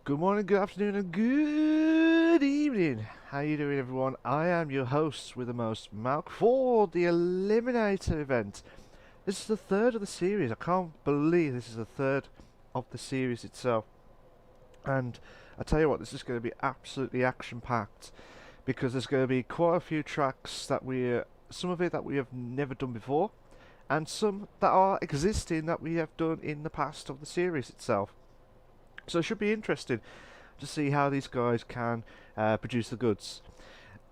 Good morning, good afternoon, and good evening. How you doing, everyone? I am your host with the most, Malk, for the Eliminator event. This is the third of the series. I can't believe this is the third of the series itself. And I tell you what, this is going to be absolutely action-packed because there's going to be quite a few tracks that some of it that we have never done before, and some that are existing that we have done in the past of the series itself. So it should be interesting to see how these guys can produce the goods.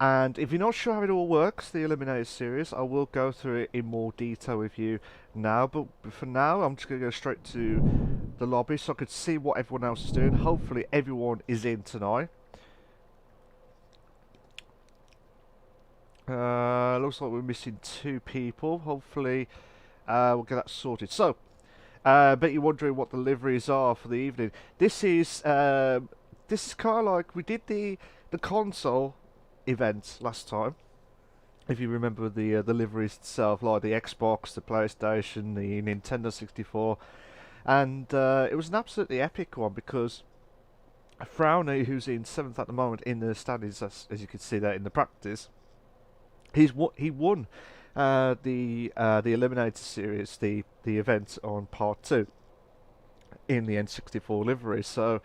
And if you're not sure how it all works, the Eliminator series, I will go through it in more detail with you now. But for now, I'm just going to go straight to the lobby so I could see what everyone else is doing. Hopefully everyone is in tonight. Looks like we're missing 2 people. Hopefully we'll get that sorted. So, I bet you're wondering what the liveries are for the evening. This is kind of like we did the console event last time. If you remember the liveries itself, like the Xbox, the PlayStation, the Nintendo 64, and it was an absolutely epic one because Frowny, who's in 7th at the moment in the standings, as you can see there in the practice, he won the Eliminator series, the event on part 2 in the N64 livery. So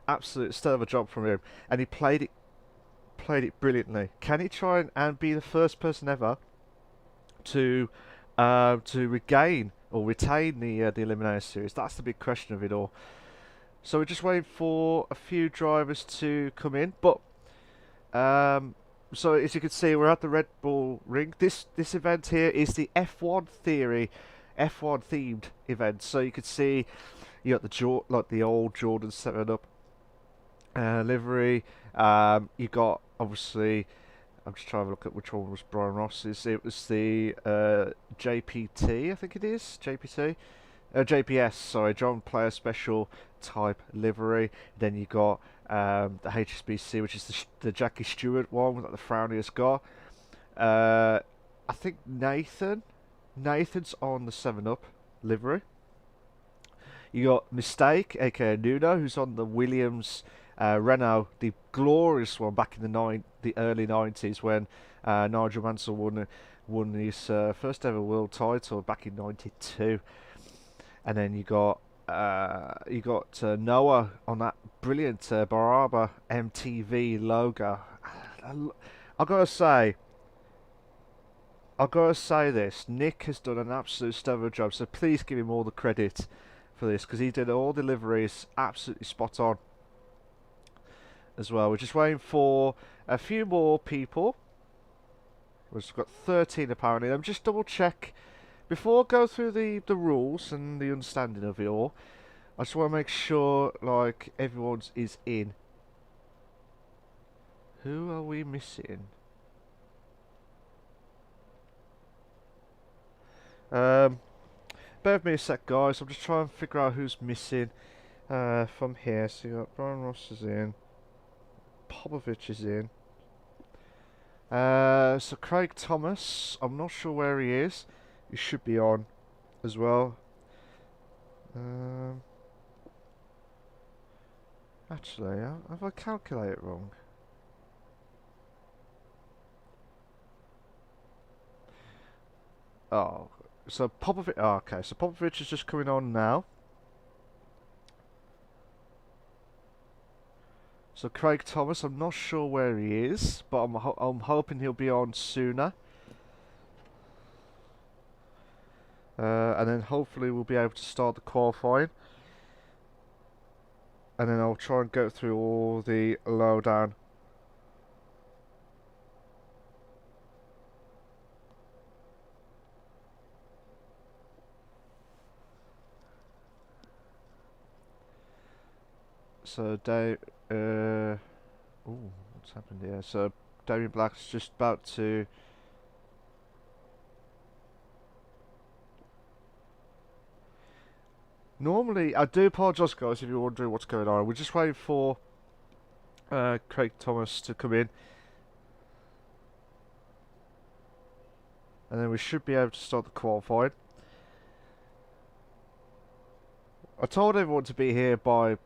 absolute stellar job from him, and he played it brilliantly. Can he try and be the first person ever to regain or retain the Eliminator series? That's the big question of it all. So we're just waiting for a few drivers to come in, but so as you can see, we're at the Red Bull Ring. This event here is the F1 F1 themed event. So you can see you got the old Jordan 7-Up livery. You got, obviously, I'm just trying to look at which one was Brian Ross's. It was the JPT, I think it is JPS. Sorry, John Player Special type livery. Then you got the HSBC, which is the Jackie Stewart one that the Frowny has got. I think Nathan's on the 7-Up livery. You got Mistake, aka Nuno, who's on the Williams Renault, the glorious one back in the early 90s when Nigel Mansell won his first ever world title back in '92. And then you got Noah on that brilliant Baraba MTV logo. I've got to say this. Nick has done an absolute stellar job, so please give him all the credit for this because he did all deliveries absolutely spot on as well. We're just waiting for a few more people. We've got 13 apparently. Let me just double check. Before I go through the rules and the understanding of it all, I just want to make sure like everyone's is in. Who are we missing? Bear with me a sec, guys. I'm just trying to figure out who's missing from here. So you got Brian Ross is in, Popovich is in. So Craig Thomas, I'm not sure where he is. He should be on as well. Actually, have I calculated wrong? Oh, so Popovich. Oh, okay, so Popovich is just coming on now. So Craig Thomas, I'm not sure where he is, but I'm hoping he'll be on sooner. And then hopefully we'll be able to start the qualifying. And then I'll try and go through all the lowdown. So ooh, what's happened here? So Damien Black's just about to. Normally, I do apologise, guys, if you're wondering what's going on. We're just waiting for Craig Thomas to come in, and then we should be able to start the qualifying. I told everyone to be here by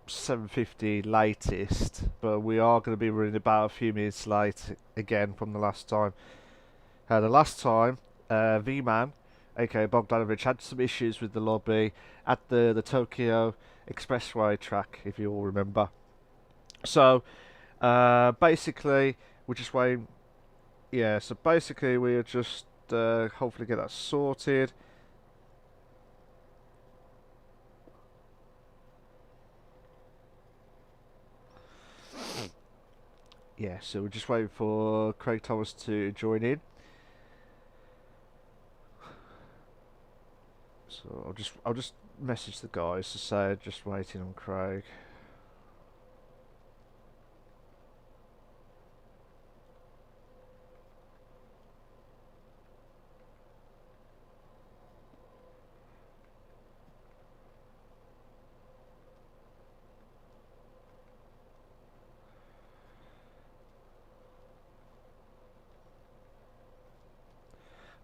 7:50 latest, but we are going to be running about a few minutes late again from the last time. The last time, V-Man, aka Bogdanovich, had some issues with the lobby at the Tokyo Expressway track, if you all remember. So, basically, we're just waiting. Yeah, so basically, we're just hopefully get that sorted. Yeah, so we're just waiting for Craig Thomas to join in. So I'll just message the guys to say just waiting on Craig.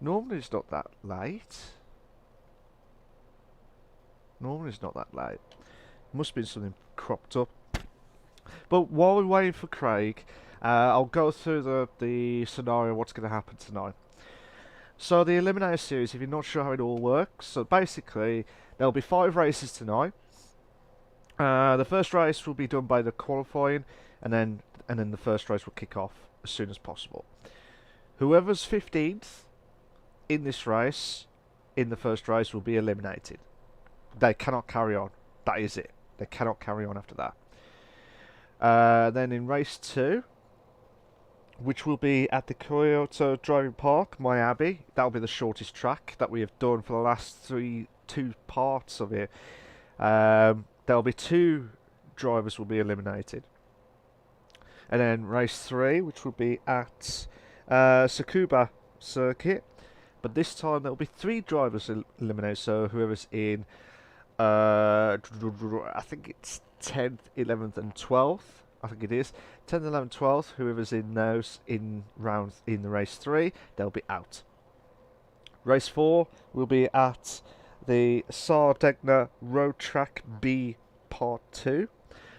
Normally it's not that late. Normally it's not that late. Must have been something cropped up. But while we're waiting for Craig, I'll go through the scenario, what's going to happen tonight. So the Eliminator series, if you're not sure how it all works, so basically there'll be 5 races tonight. The first race will be done by the qualifying, and then the first race will kick off as soon as possible. Whoever's 15th in this race, in the first race, will be eliminated. They cannot carry on. That is it. They cannot carry on after that. Then in race 2, which will be at the Kyoto Driving Park, Miami. That'll be the shortest track that we have done for the last two parts of it. There'll be 2 drivers will be eliminated. And then race 3, which will be at Tsukuba Circuit. But this time there'll be 3 drivers eliminated. So whoever's in, I think it's 10th, 11th, and 12th. I think it is 10th, 11th, 12th. Whoever's in those in the race 3, they'll be out. Race 4 will be at the Sardegna Road Track B Part 2.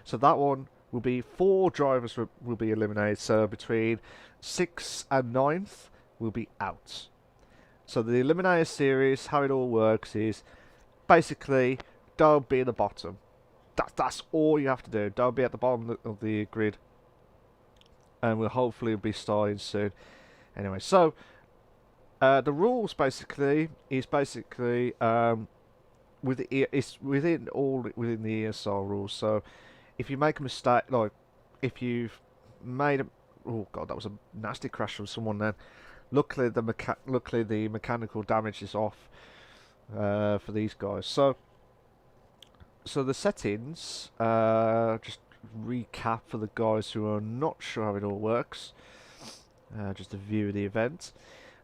So that one will be 4 drivers will be eliminated. So between 6th and 9th will be out. So the Eliminator series, how it all works is basically don't be at the bottom. That's all you have to do. Don't be at the bottom of the grid, and we'll hopefully be starting soon. Anyway, so the rules basically is it's within the ESR rules. So if you make a mistake, like if you've made a, oh god, that was a nasty crash from someone then. Luckily the mechanical damage is off for these guys. So the settings, just recap for the guys who are not sure how it all works. Just a view of the event.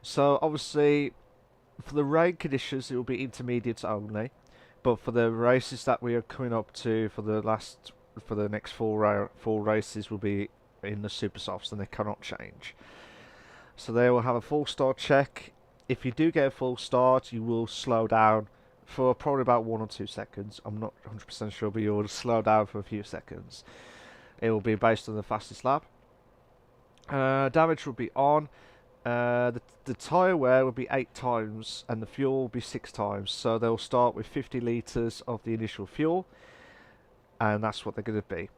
So obviously, for the rain conditions, it will be intermediates only. But for the races that we are coming up to for the next 4 races will be in the super softs, and they cannot change. So they will have a full start check. If you do get a full start, you will slow down for probably about 1 or 2 seconds. I'm not 100% sure, but you'll slow down for a few seconds. It will be based on the fastest lap. Damage will be on. The tyre wear will be 8 times, and the fuel will be 6 times. So they'll start with 50 litres of the initial fuel, and that's what they're going to be.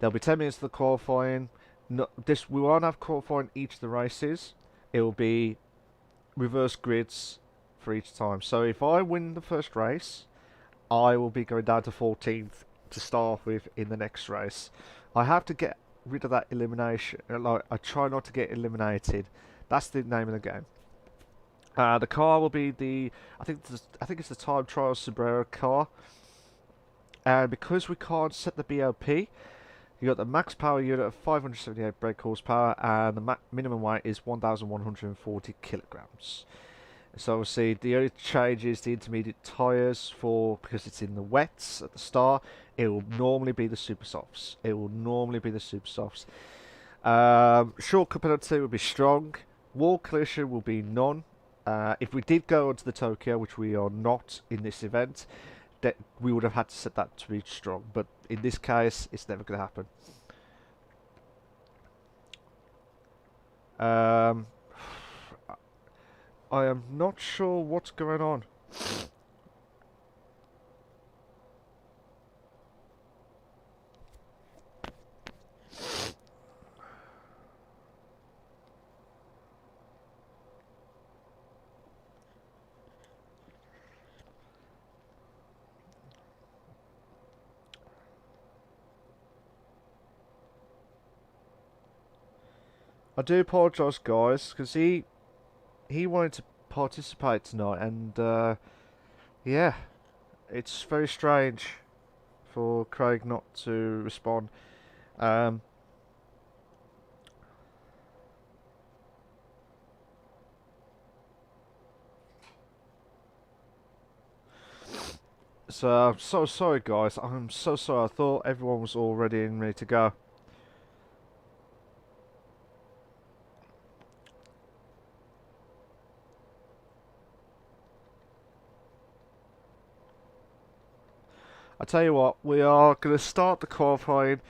There'll be 10 minutes of the qualifying. We won't have qualifying each of the races. It will be reverse grids for each time. So if I win the first race, I will be going down to 14th to start with in the next race. I have to get rid of that elimination. Like, I try not to get eliminated. That's the name of the game. The car will be I think it's the Time Trial Sombrero car. And because we can't set the BOP, you got the max power unit of 578 brake horsepower, and the minimum weight is 1,140 kilograms. So obviously the only change is the intermediate tyres because it's in the wets at the start. It will normally be the super softs. Shortcut penalty will be strong. Wall collision will be none. If we did go onto the Tokyo, which we are not in this event, that we would have had to set that to be strong. But in this case, it's never going to happen. I am not sure what's going on. I do apologise, guys, because he wanted to participate tonight, and yeah, it's very strange for Craig not to respond. Um, so I'm so sorry, guys. I'm so sorry. I thought everyone was all ready and ready to go. I tell you what, we are going to start the qualifying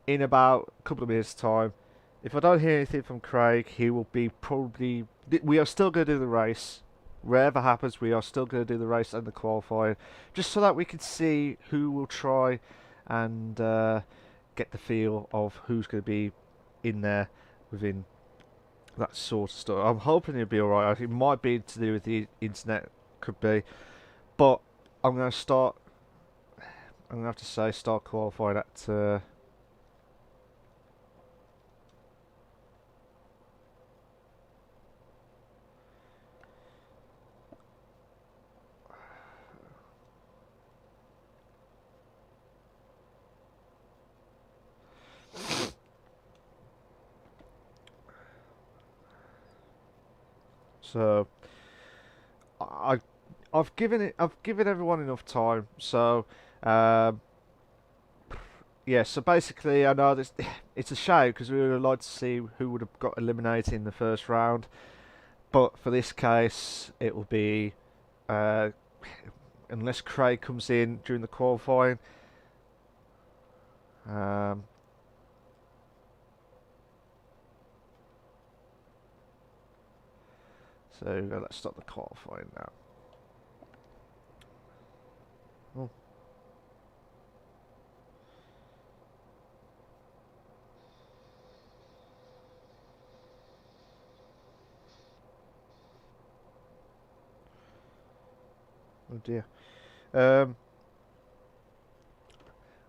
in about a couple of minutes' time. If I don't hear anything from Craig, he will be probably. We are still going to do the race. Wherever happens, we are still going to do the race and the qualifying, just so that we can see who will try and get the feel of who's going to be in there within that sort of stuff. I'm hoping it'll be alright. It might be to do with the internet, could be, but I'm going to start. I'm going to have to say start qualifying at. So I've given everyone enough time. So yeah. So basically, I know this. It's a shame because we would have liked to see who would have got eliminated in the first round. But for this case, it will be unless Craig comes in during the qualifying. So let's start the qualifying now. Oh. Oh dear.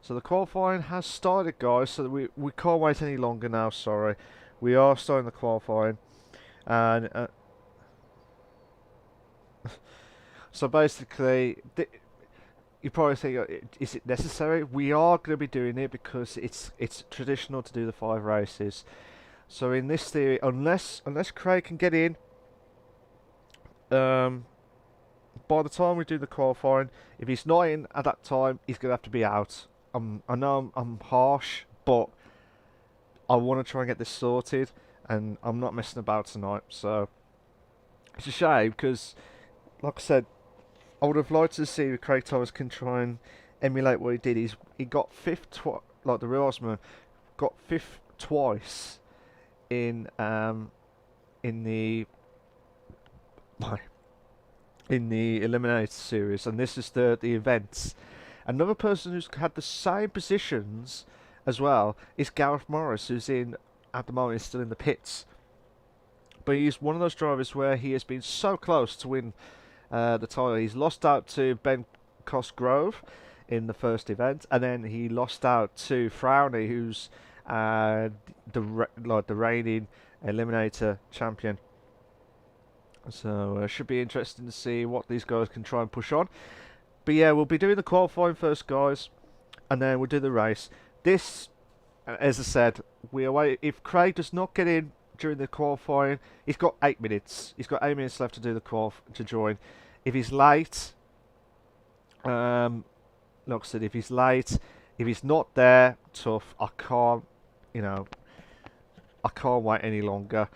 So the qualifying has started, guys. So we can't wait any longer now. Sorry, we are starting the qualifying, and so basically, you probably think, is it necessary? We are going to be doing it because it's traditional to do the 5 races. So in this theory, unless Craig can get in, by the time we do the qualifying, if he's not in at that time, he's going to have to be out. I know I'm harsh, but I want to try and get this sorted, and I'm not messing about tonight. So it's a shame because, like I said, I would have liked to see if Craig Thomas can try and emulate what he did. He got 5th like the real Osman, got 5th twice in the in the Eliminator series, and this is the events. Another person who's had the same positions as well is Gareth Morris, who's in at the moment is still in the pits. But he's one of those drivers where he has been so close to win the title. He's lost out to Ben Cosgrove in the first event, and then he lost out to Frowney, who's the reigning Eliminator champion. So it should be interesting to see what these guys can try and push on. But yeah, we'll be doing the qualifying first, guys, and then we'll do the race. This, as I said, we await. If Craig does not get in during the qualifying, he's got 8 minutes. He's got 8 minutes left to do the to join. If he's late, like I said, if he's late, if he's not there, tough. I can't wait any longer,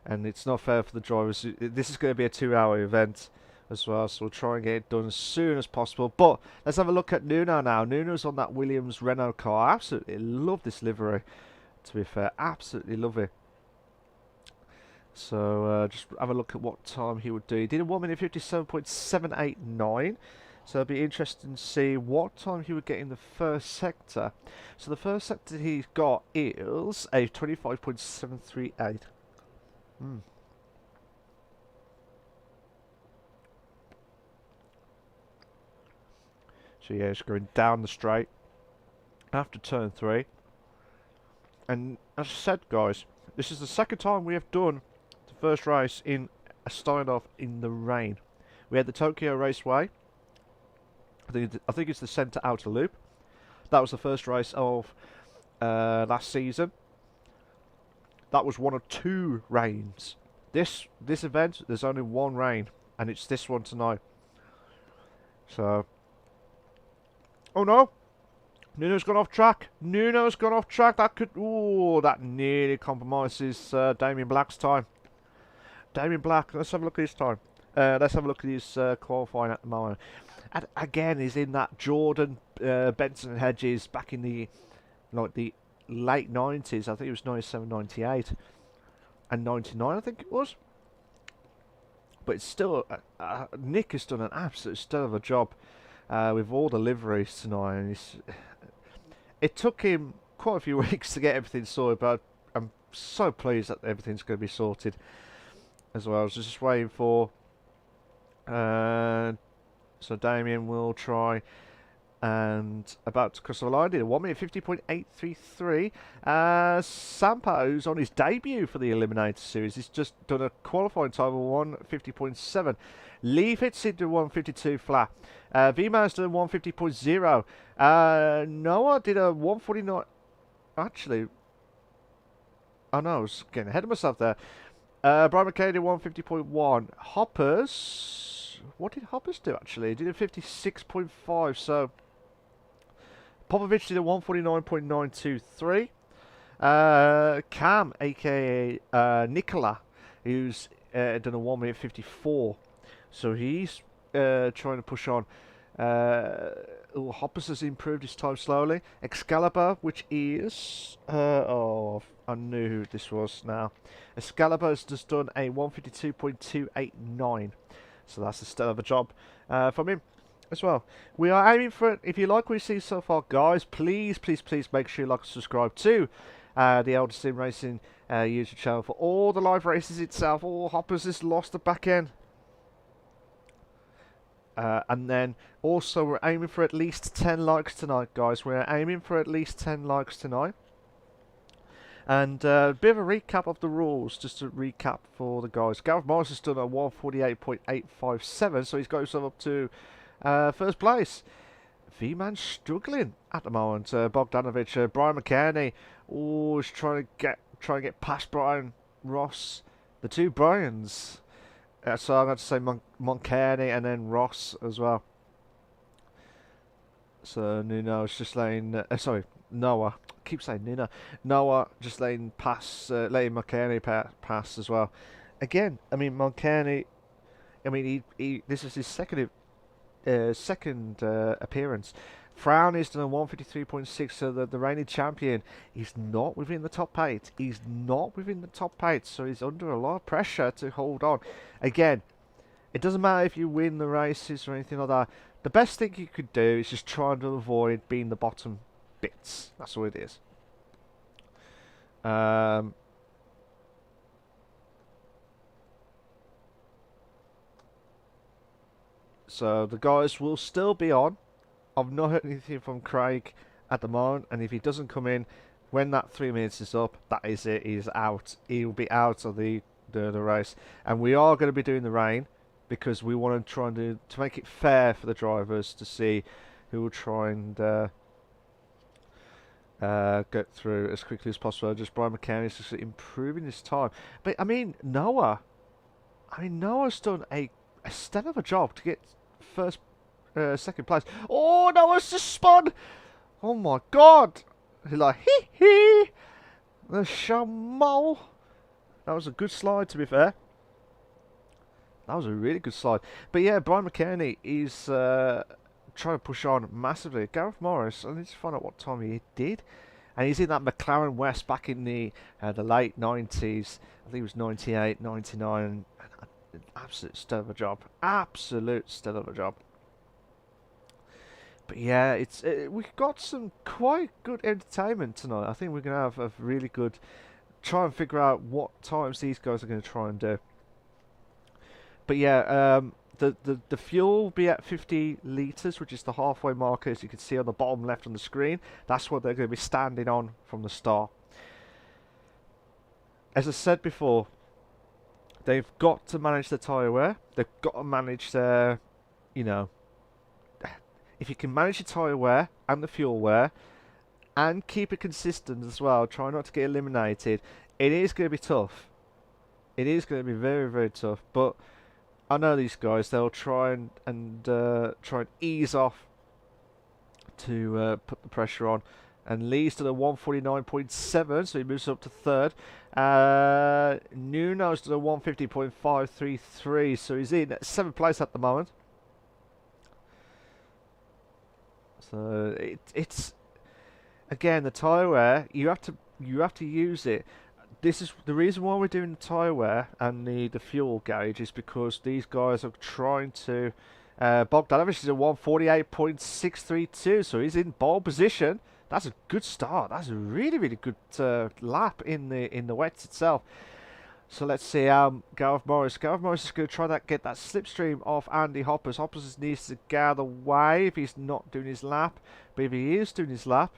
and it's not fair for the drivers. This is going to be a 2-hour event. as well, so we'll try and get it done as soon as possible. But let's have a look at Nuno now. Nuno's on that Williams Renault car. I absolutely love this livery, to be fair. Absolutely love it. So just have a look at what time he would do. He did a 1 minute 57.789. So it'll be interesting to see what time he would get in the first sector. So the first sector he's got is a 25.738. So yeah, it's going down the straight after turn 3. And as I said, guys, this is the second time we have done the first race in starting off in the rain. We had the Tokyo Raceway. I think it's the centre outer loop. That was the first race of last season. That was one of 2 rains. This event, there's only 1 rain, and it's this one tonight. So, oh no, Nuno's gone off track. Nuno's gone off track. That could, ooh, that nearly compromises Damien Black's time. Damien Black, let's have a look at his time. Let's have a look at his qualifying at the moment. And again, he's in that Jordan, Benson and Hedges back in the late 90s. I think it was 97, 98 and 99, I think it was. But it's still, Nick has done an absolute stellar of a job with all the liveries tonight. And it took him quite a few weeks to get everything sorted, but I'm so pleased that everything's going to be sorted as well. I was just waiting for... so Damien will try and about to cross the line. Did a 1 minute 50.833. Sampa, who's on his debut for the Eliminator series, he's just done a qualifying time of 150.7. Lee Fitz into 152 flat. V-Man's done 150.0. Noah did a 149. Actually, oh no, I was getting ahead of myself there. Brian McKay did 150.1. Hoppers, what did Hoppers do actually? He did a 56.5. So Popovich did a 149.923. Cam, aka Nicola, who's done a 1 minute 54. So he's trying to push on. Hoppers has improved his time slowly. Excalibur, which is... oh, I knew who this was now. Excalibur has just done a 152.289. So that's a stellar of a job from him as well. We are aiming for it. If you like what you see so far, guys, please, please, please make sure you like and subscribe to the Elder Sim Racing YouTube channel for all the live races itself. All Hoppers has lost the back end. And then also we're aiming for at least 10 likes tonight, guys. We're aiming for at least 10 likes tonight. And a bit of a recap of the rules, just to recap for the guys. Gareth Morris has done a 148.857, so he's got himself up to first place. V-Man's struggling at the moment. Bogdanovich, Brian McKerney, oh, is trying to get past Brian Ross. The 2 Brians. So I'm going to say Montcarney and then Ross as well. So Nuno's just letting... sorry, Noah. I keep saying Nuno. Noah just letting Montcarney pass as well. Again, I mean, Montcarney... I mean, this is his second appearance. Frown is done a 153.6, so the reigning champion is not within the top 8. He's not within the top 8, so he's under a lot of pressure to hold on. Again, it doesn't matter if you win the races or anything like that. The best thing you could do is just try to avoid being the bottom bits. That's all it is. So the guys will still be on. I've not heard anything from Craig at the moment, and if he doesn't come in when that 3 minutes is up, that is it. He's out. He'll be out of the race, and we are going to be doing the rain because we want to try and to make it fair for the drivers to see who will try and get through as quickly as possible. Just Brian McCann is just improving his time, but I mean Noah's done a stellar of a job to get second place. Oh, Noah's just spun. Oh my god. He's like, hee hee. The chameau. That was a good slide, to be fair. That was a really good slide. But yeah, Brian McKenny is trying to push on massively. Gareth Morris, I need to find out what time he did. And he's in that McLaren West back in the late 90s. I think it was 98, 99. Absolute stellar of a job. Absolute stellar of a job. But yeah, we've got some quite good entertainment tonight. I think we're going to have a really good... Try and figure out what times these guys are going to try and do. But yeah, the fuel will be at 50 litres, which is the halfway marker, as you can see on the bottom left on the screen. That's what they're going to be standing on from the start. As I said before, they've got to manage the tyre wear. They've got to manage their, you know, if you can manage your tyre wear and the fuel wear and keep it consistent as well, try not to get eliminated, it is going to be tough. It is going to be very, very tough. But I know these guys, they'll try and try and ease off to put the pressure on. And Lee's to the 149.7, so he moves up to third. Nuno's to the 150.533, so he's in 7th place at the moment. So it's again, the tyre wear, you have to use it. This is the reason why we're doing the tyre wear and the fuel gauge, is because these guys are trying to. Bogdanovich is at 148.632, so he's in pole position. That's a good start. That's a really, really good lap in the wets itself. So let's see Gareth Morris. Gareth Morris is going to try to get that slipstream off Andy Hoppers. Hoppers needs to get out of the way if he's not doing his lap. But if he is doing his lap,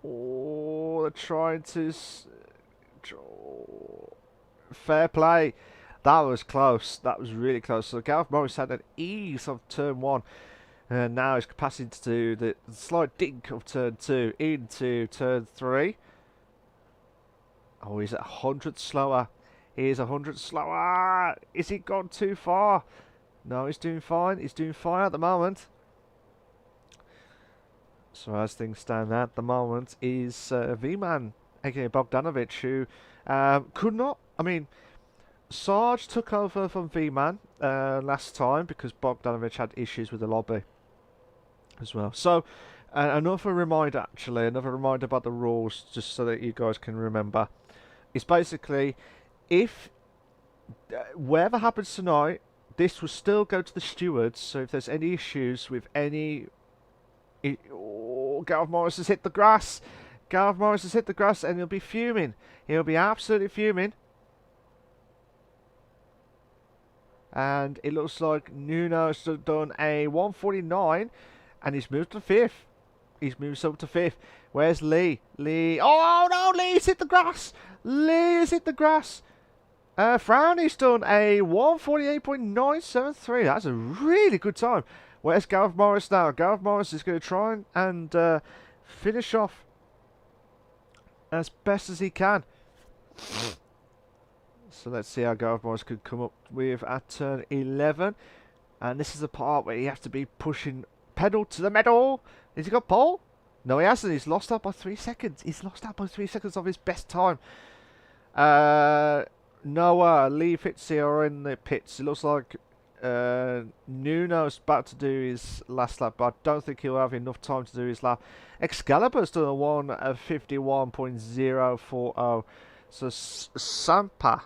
oh, they're trying to... Fair play. That was close. That was really close. So Gareth Morris had an ease of turn 1. And now he's passing to the slight dink of turn 2 into turn 3. Oh, he's at 100 slower. He is 100 slower. Is he gone too far? No, he's doing fine. He's doing fine at the moment. So as things stand at the moment is V-Man, aka Bogdanovich, who could not... I mean, Sarge took over from V-Man last time because Bogdanovich had issues with the lobby as well. So another reminder, actually, another reminder about the rules, just so that you guys can remember. It's basically, if whatever happens tonight, this will still go to the stewards. So if there's any issues with any... Gareth Morris has hit the grass. Gareth Morris has hit the grass and he'll be fuming. He'll be absolutely fuming. And it looks like Nuno's done a 149 and he's moved to 5th. He's moved up to 5th. Where's Lee? Lee. Oh no, Lee's hit the grass. Lee's hit the grass. Frowny's done a 148.973. That's a really good time. Where's Gareth Morris now? Gareth Morris is going to try and finish off as best as he can. So let's see how Gareth Morris could come up with at turn 11. And this is the part where you have to be pushing pedal to the metal. Has he got pole? No, he hasn't. He's lost out by 3 seconds. He's lost out by 3 seconds of his best time. Noah, Lee Fitzy are in the pits. It looks like Nuno's about to do his last lap, but I don't think he'll have enough time to do his lap. Excalibur's done a 1:51.040. So Sampa,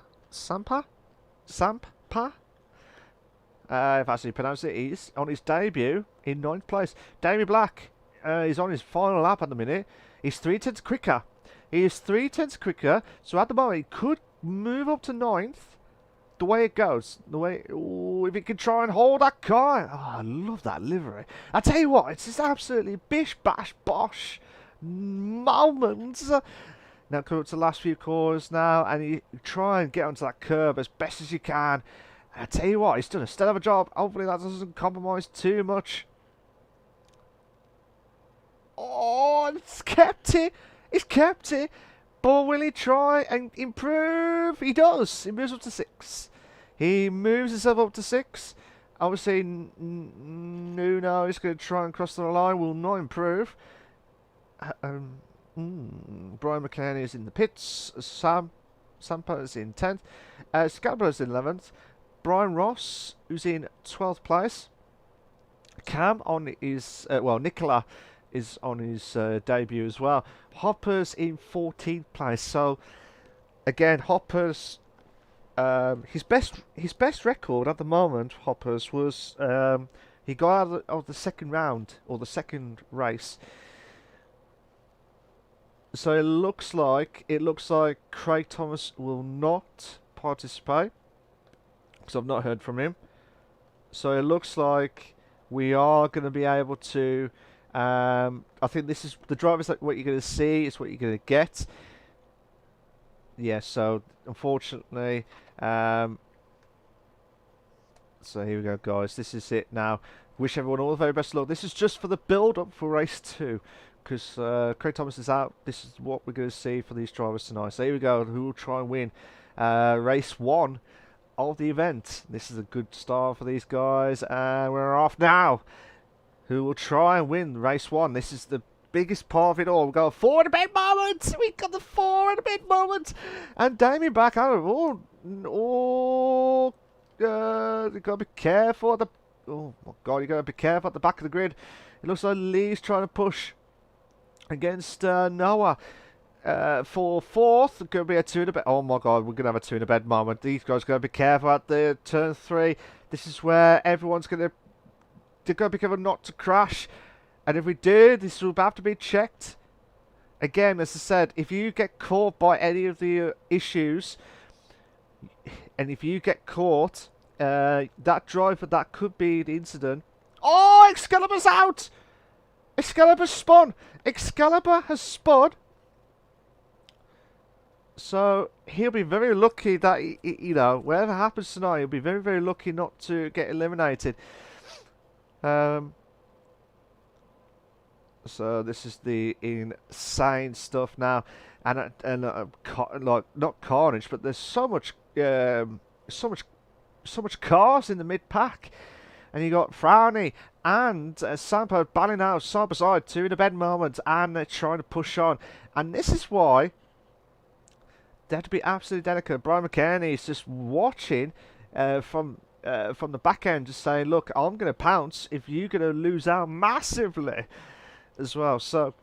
if that's how you pronounce it, he's on his debut in 9th place. Damien Black, he's on his final lap at the minute. He's 3/10 quicker. He is 3/10 quicker, so at the moment he could move up to 9th. The way it goes, the way, ooh, if he can try and hold that car. Oh, I love that livery. I tell you what, it's just absolutely bish bash bosh moments. Now come up to the last few corners now, and you try and get onto that curb as best as you can. And I tell you what, he's done a stellar of a job. Hopefully that doesn't compromise too much. Oh, it's kept it. He's kept it. But will he try and improve? He does. He moves up to 6. He moves himself up to 6. Obviously, Nuno is going to try and cross the line. Will not improve. Brian McCann is in the pits. Sampa is in 10th. Scalabro is in 11th. Brian Ross, who's in 12th place. Cam on his, Nicola is on his debut as well. Hopper's in 14th place. So, again, Hopper's, his best record at the moment, Hopper's, was, he got out of the second round, or the second race. So it looks like Craig Thomas will not participate, because I've not heard from him. So it looks like we are going to be able to. I think this is the drivers. Like what you're going to see is what you're going to get. Yeah. So unfortunately, so here we go, guys. This is it now. Wish everyone all the very best of luck. This is just for the build-up for race 2. Because Craig Thomas is out. This is what we're going to see for these drivers tonight. So here we go. Who will try and win race 1 of the event? This is a good start for these guys. And we're off now. Who will try and win race 1? This is the biggest part of it all. We've got a 4 and a bit moment. We've got the 4 and a bit moment. And Damien back out of all. You've got to be careful at the. Oh my God! You got to be careful at the back of the grid. It looks like Lee's trying to push against Noah for 4th. Going to be a 2 in a bed. Oh my God, we're going to have a 2 in a bed moment. These guys got to be careful at the turn 3. This is where everyone's going to. They've got to be careful not to crash. And if we do, this will have to be checked. Again, as I said, if you get caught by any of the issues, and if you get caught, that driver, that could be the incident. Oh, Excalibur's out! Excalibur's spun! Excalibur has spun. So, he'll be very lucky that, you know, whatever happens tonight, he'll be very, very lucky not to get eliminated. So, this is the insane stuff now. And like, not carnage, but there's so much cars in the mid-pack. And you got Frowny and Sampo battling out side by side, 2 in a bed moment, and they're trying to push on. And this is why they have to be absolutely delicate. Brian McKenney is just watching from the back end, just saying, look, I'm going to pounce if you're going to lose out massively as well. So,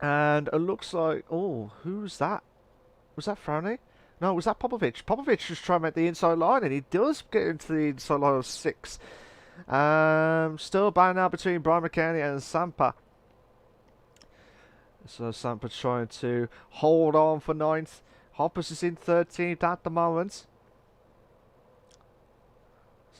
and it looks like, oh, who's that? Was that Frowny? No, was that Popovic? Popovic was trying to make the inside line, and he does get into the inside line of 6. Still battling out between Brian McKenney and Sampa. So Sampa trying to hold on for 9th. Hoppers is in 13th at the moment.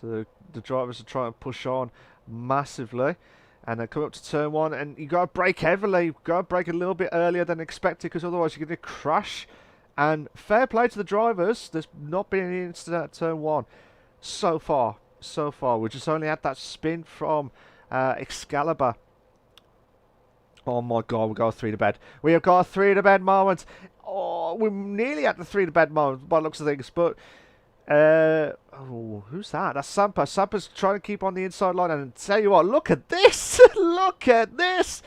So the drivers are trying to push on massively. And they come up to turn 1, and you got to brake heavily. You've got to brake a little bit earlier than expected, because otherwise you're going to crash. And fair play to the drivers. There's not been any incident at turn 1 so far. So far, we just only had that spin from Excalibur. Oh my God, we got a 3 to bed. We have got a 3 to bed moment. Oh, we're nearly at the 3 to bed moment by the looks of things. But oh, who's that? That's Sampa. Sampa's trying to keep on the inside line. And tell you what, look at this. Look at this.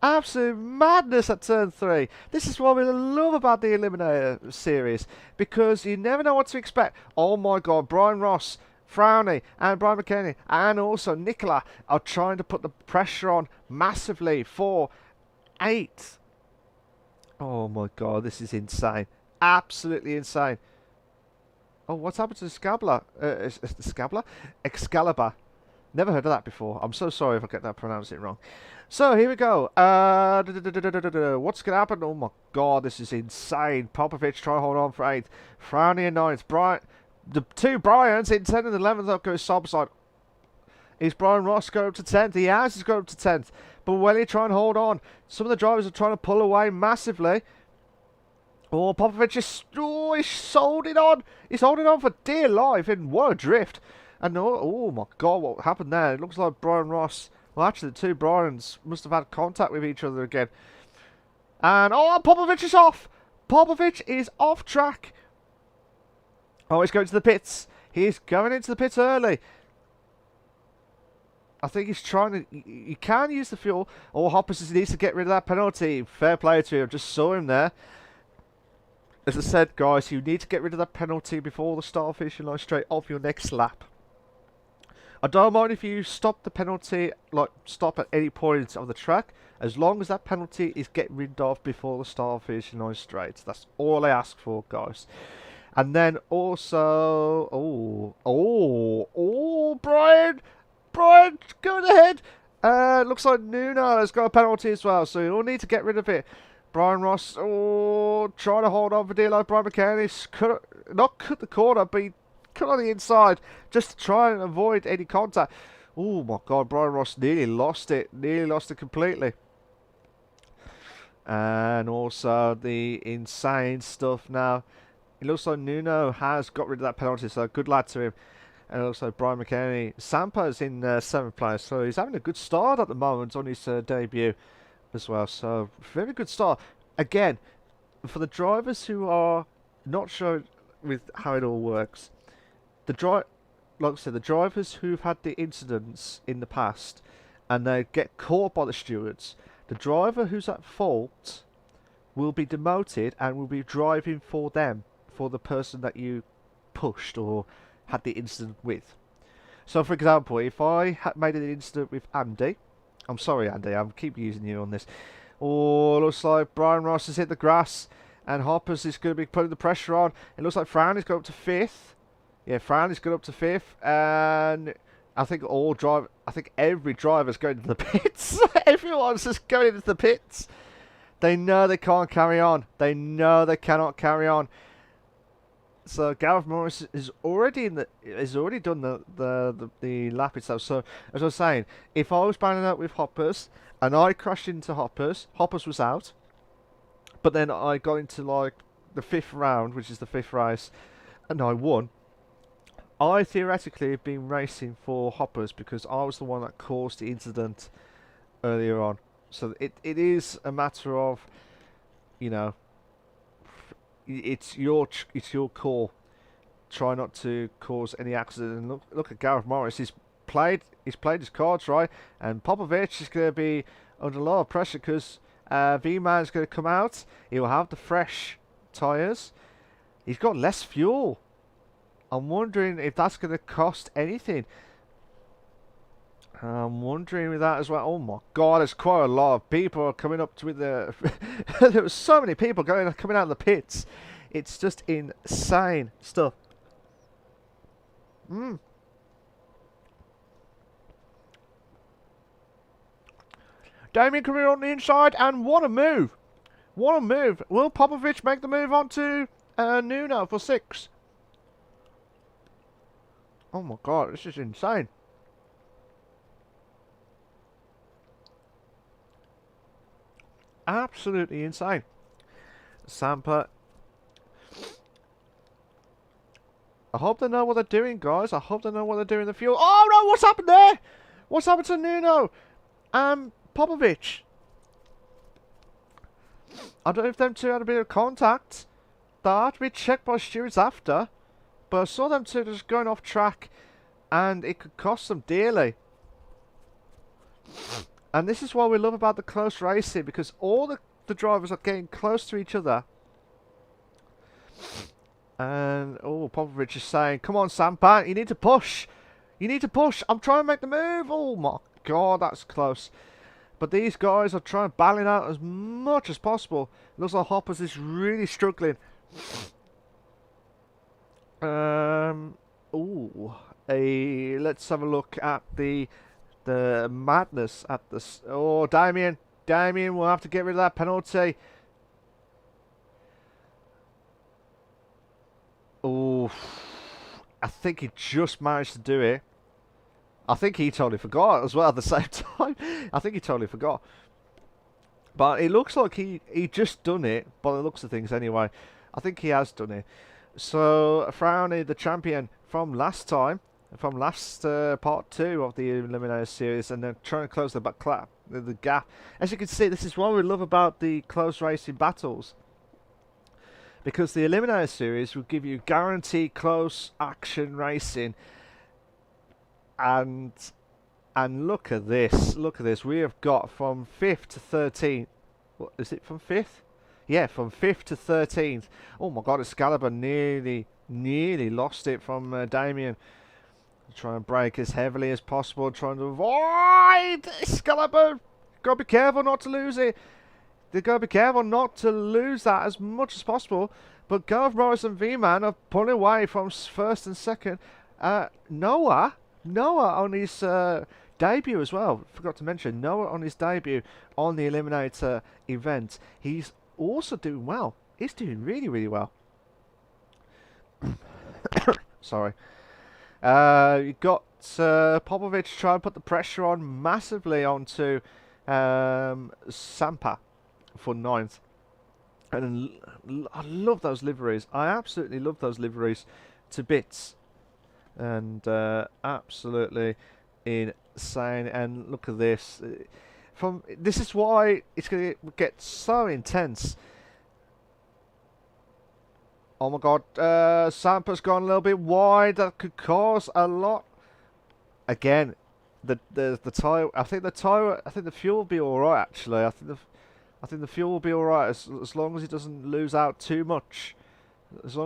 Absolute madness at turn 3. This is what we love about the Eliminator series, because you never know what to expect. Oh my God, Brian Ross, Frowny, and Brian McKenney, and also Nicola are trying to put the pressure on massively for 8. Oh my God, this is insane. Absolutely insane. Oh, what's happened to Excalibur? Excalibur. Never heard of that before. I'm so sorry if I get that pronounced it wrong. So here we go. What's going to happen? Oh my God, this is insane. Popovic try to hold on for 8th. Frowny in 9th. The 2 Bryans in 10th and 11th up goes side by side. Is Brian Ross going up to 10th? He has. He's going up to 10th. But will he try and hold on? Some of the drivers are trying to pull away massively. Oh, Popovic is... Oh, he's holding on. He's holding on for dear life. And what a drift. And oh my God, what happened there? It looks like Brian Ross... Well, actually, the 2 Bryans must have had contact with each other again. And, oh, Popovic is off. Popovic is off track. Oh, he's going to the pits. He's going into the pits early. I think he's trying to... You can use the fuel. Oh, Hoppers needs to get rid of that penalty. Fair play to him. Just saw him there. as I said, guys, you need to get rid of that penalty before the start of finishing line straight off your next lap. I don't mind if you stop the penalty, like stop at any point of the track, as long as that penalty is get rid of before the start of finishing line straight. That's all I ask for, guys. And then also, Brian, go ahead. Looks like Nuno has got a penalty as well, so you'll need to get rid of it. Brian Ross, trying to hold on for dear life. Brian McKenny, not cut the corner, but he cut on the inside just to try and avoid any contact. Oh my God, Brian Ross nearly lost it completely. And also the insane stuff now. It looks like Nuno has got rid of that penalty, so good lad to him. And also Brian McKenny. Sampa's in 7th place, so he's having a good start at the moment on his debut as well. So very good start. Again, for the drivers who are not sure with how it all works, like I said, the drivers who've had the incidents in the past and they get caught by the stewards, the driver who's at fault will be demoted and will be driving for them, for the person that you pushed or had the incident with. So, for example, if I had made an incident with Andy, I'm sorry, Andy, I'll keep using you on this. Or looks like Brian Ross has hit the grass and Hoppers is going to be putting the pressure on. It looks like Fran is going up to 5th. Yeah, Fran is going up to 5th, and I think every driver's going to the pits. Everyone's just going into the pits. They know they can't carry on. They know they cannot carry on. So Gareth Morris is already done the lap itself. So as I was saying, if I was battling out with Hoppers and I crashed into Hoppers was out. But then I got into like the 5th round, which is the 5th race, and I won. I theoretically have been racing for Hoppers because I was the one that caused the incident earlier on. So it is a matter of, you know, it's your call. Try not to cause any accident. And look at Gareth Morris. He's played his cards right, and Popovic is going to be under a lot of pressure because V-Man is going to come out. He will have the fresh tyres. He's got less fuel. I'm wondering if that's going to cost anything. I'm wondering with that as well. Oh my God, there's quite a lot of people coming up to the. There were so many people coming out of the pits. It's just insane stuff. Damien coming on the inside, and what a move! What a move! Will Popovic make the move on to Nuno for 6? Oh my God, this is insane. Absolutely insane. Sampa. I hope they know what they're doing, guys. I hope they know what they're doing in the fuel. Oh no, what's happened there? What's happened to Nuno? Popovic. I don't know if them two had a bit of contact. That had to be checked by stewards after. But I saw them two just going off track, and it could cost them dearly. And this is what we love about the close racing, because all the drivers are getting close to each other. And, Popovic is saying, come on, Sampa, you need to push. You need to push. I'm trying to make the move. Oh, my God, that's close. But these guys are trying to battle it out as much as possible. It looks like Hoppers is really struggling. Let's have a look at the madness at this. Oh, Damien will have to get rid of that penalty. Oh, I think he just managed to do it. I think he totally forgot as well at the same time. I think he totally forgot. But it looks like he just done it, by the looks of things anyway. I think he has done it. So, Frowny, the champion from last time, from last part 2 of the Eliminator series, and they're trying to close the gap. As you can see, this is what we love about the close racing battles. Because the Eliminator series will give you guaranteed close action racing. And look at this. Look at this. We have got from 5th to 13th. What is it, from 5th? Yeah, from 5th to 13th. Oh my God, Excalibur nearly lost it from Damien. Trying to brake as heavily as possible, trying to avoid Excalibur. Gotta be careful not to lose it. They gotta be careful not to lose that as much as possible. But Gareth Morris and V-Man are pulling away from first and second. Noah on his debut as well. Forgot to mention Noah on his debut on the Eliminator event. He's also doing well. He's doing really well. Sorry. You got Popovich trying to put the pressure on massively onto Sampa for 9th. And I love those liveries. I absolutely love those liveries to bits. And absolutely insane. And look at this. This is why it's going to get so intense. Oh my God, Sampa's gone a little bit wide. That could cause a lot. Again, the tire. I think the fuel will be all right. Actually, I think the fuel will be all right as long as it doesn't lose out too much. So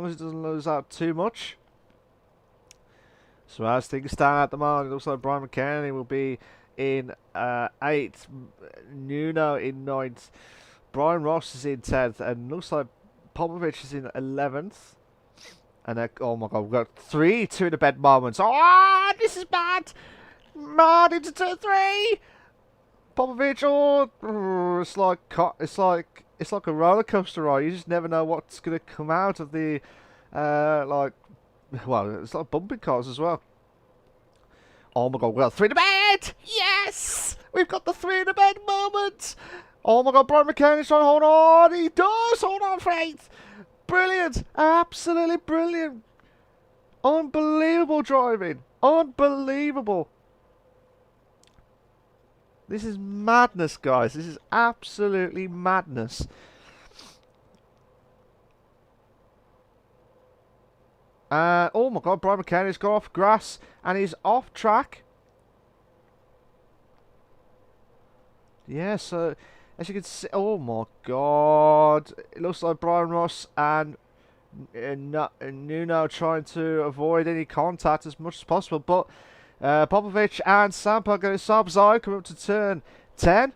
as things stand at the moment, it looks like Brian McKenney will be in 8th, Nuno in 9th, Brian Ross is in 10th, and looks like Popovich is in 11th. And oh my God, we've got 3 2-in-the-bed moments. Oh, this is bad. Mad into turn 3. Popovich, it's like a roller coaster ride. You just never know what's going to come out of the it's like bumping cars as well. Oh my God, we've got 3 in the bed. Yes, we've got the 3 in the bed moment. Oh my God, Brian McKenney's trying to hold on. He does hold on for 8th. Brilliant. Absolutely brilliant. Unbelievable driving. Unbelievable. This is madness, guys. This is absolutely madness. Oh my God, Brian McKenney's got off grass and he's off track. Yeah, so as you can see, oh my God, it looks like Brian Ross and Nuno trying to avoid any contact as much as possible, but Popovich and Sampa are going to sub-side, coming up to turn 10.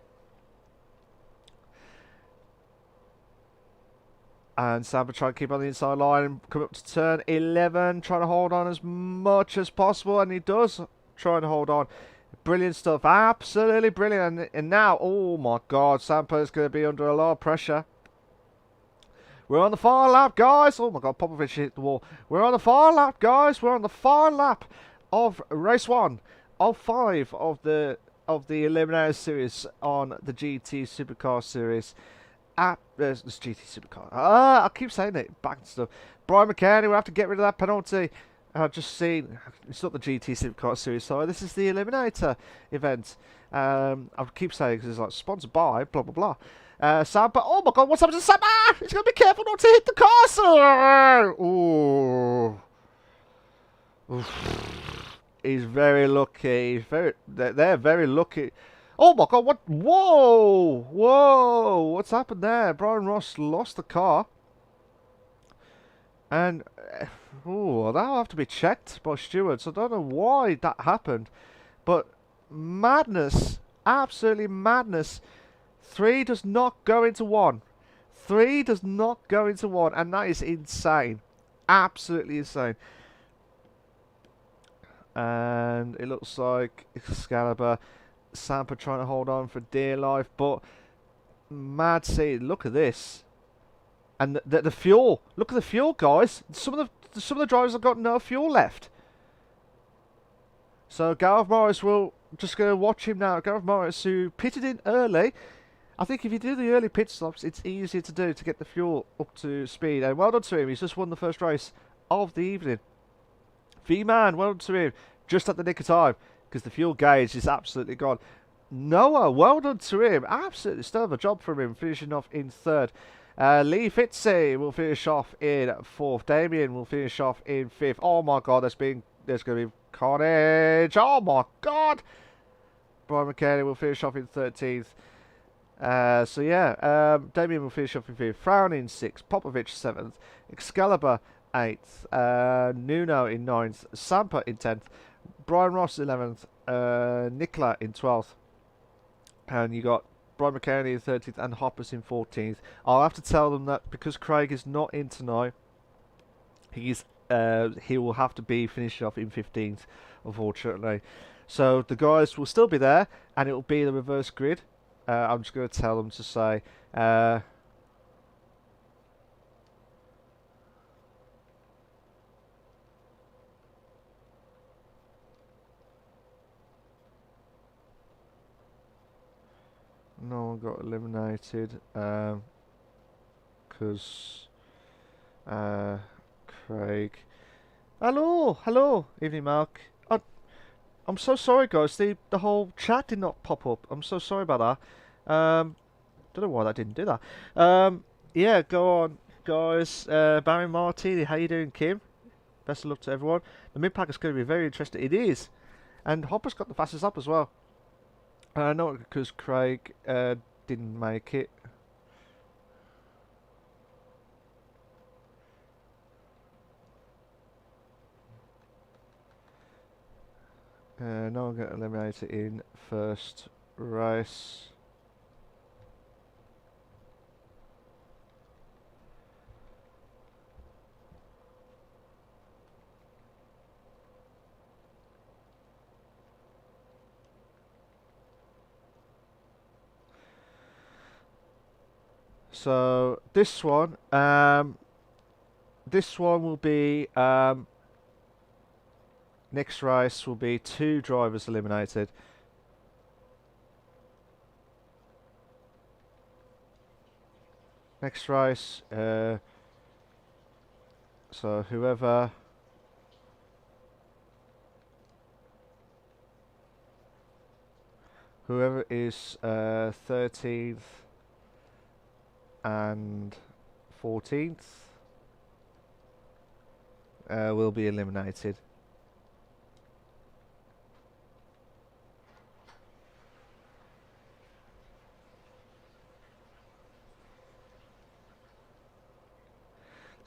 And Sampa trying to keep on the inside line and come up to turn 11, trying to hold on as much as possible, and he does try to hold on. Brilliant stuff, absolutely brilliant. And now, oh my God, Sampa is going to be under a lot of pressure. We're on the final lap, guys. Oh my God, Popovich hit the wall. We're on the final lap, guys. We're on the final lap of race 1 of 5 of the Eliminator series on the GT Supercar series. This GT Supercar. I keep saying it back and stuff. Brian McKenney, we have to get rid of that penalty. I've just seen it's not the GT Supercar series, sorry. This is the Eliminator event. I keep saying because it's like sponsored by blah blah blah. Sampa, oh my God, what's happened to Sampa? He's got to be careful not to hit the castle. Ooh. He's very lucky. They're very lucky. Oh my God, what? Whoa! Whoa! What's happened there? Brian Ross lost the car. And, that'll have to be checked by stewards. I don't know why that happened. But, madness. Absolutely madness. 3 does not go into 1. 3 does not go into 1. And that is insane. Absolutely insane. And it looks like Excalibur, Sampa trying to hold on for dear life, but mad see. Look at this, and the fuel. Look at the fuel, guys. Some of the drivers have got no fuel left. So Gareth Morris will just go watch him now. Gareth Morris, who pitted in early. I think if you do the early pit stops, it's easier to do to get the fuel up to speed. And well done to him. He's just won the first race of the evening. V-Man, well done to him, just at the nick of time, because the fuel gauge is absolutely gone. Noah, well done to him, absolutely stellar job from him, finishing off in 3rd. Lee Fitzy will finish off in 4th. Damien will finish off in 5th. Oh my God, there's going to be carnage. Oh my God. Brian McKenney will finish off in 13th. So yeah, Damien will finish off with Frown in 6th, Popovich 7th, Excalibur 8th, Nuno in 9th, Sampa in 10th, Brian Ross 11th, Nicola in 12th, and you got Brian McKenney in 13th and Hoppers in 14th. I'll have to tell them that because Craig is not in tonight, he will have to be finishing off in 15th, unfortunately. So the guys will still be there, and it will be the reverse grid. I'm just going to tell them to say. No one got eliminated because Craig. Hello, evening, Mark. I'm so sorry, guys. The whole chat did not pop up. I'm so sorry about that. Don't know why that didn't do that. Yeah, go on, guys. Barry Martini, how you doing, Kim? Best of luck to everyone. The mid pack is going to be very interesting. It is, and Hopper's got the fastest up as well. Not because Craig didn't make it. No one got eliminated in first race. So this one will be next race will be 2 drivers eliminated. Next race, so whoever is 13th and 14th will be eliminated.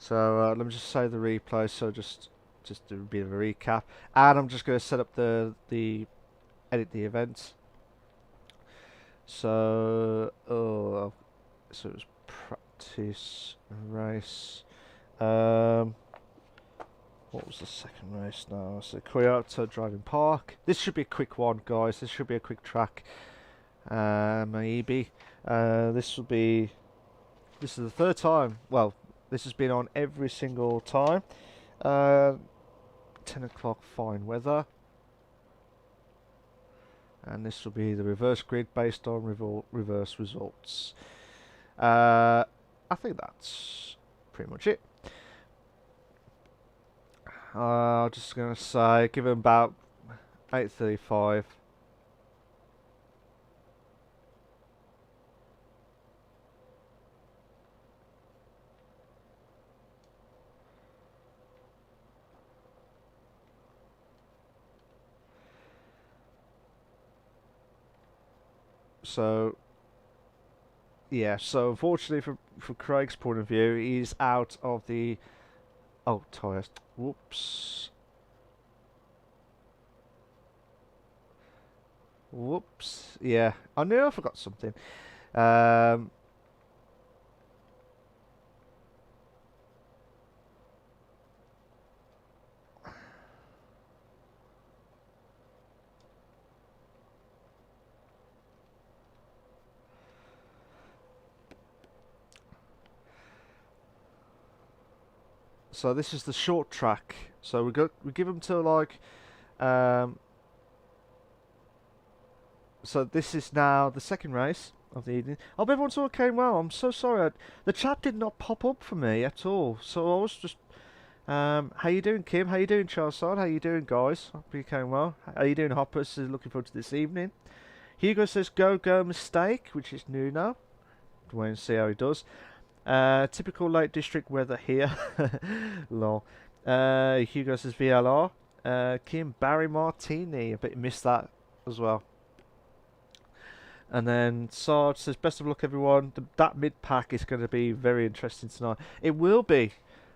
So let me just say the replay. So just a bit of a recap, and I'm just going to set up the edit the events. So so it was practice race. What was the second race now? So Kyoto Driving Park. This should be a quick one, guys. This should be a quick track. Maybe. This is the 3rd time. Well, this has been on every single time. 10 o'clock, fine weather. And this will be the reverse grid based on reverse results. I think that's pretty much it. I'm just going to say, give them about 8:35. So, yeah, so unfortunately from Craig's point of view, he's out of the... Oh, tyres. Whoops. Whoops. Yeah, I knew I forgot something. So this is the short track. So we give them till like... So this is now the second race of the evening. I hope everyone's all came well. I'm so sorry. The chat did not pop up for me at all. So I was just... how you doing, Kim? How you doing, Charles? How you doing, guys? Hope you came well. How you doing, Hoppers? Looking forward to this evening. Hugo says go mistake, which is new now. Wait and see how he does. Typical Lake District weather here. Lol. Hugo says VLR. Kim Barry Martini. I bet you missed that as well. And then Sarge says, best of luck, everyone. That mid pack is going to be very interesting tonight. It will be,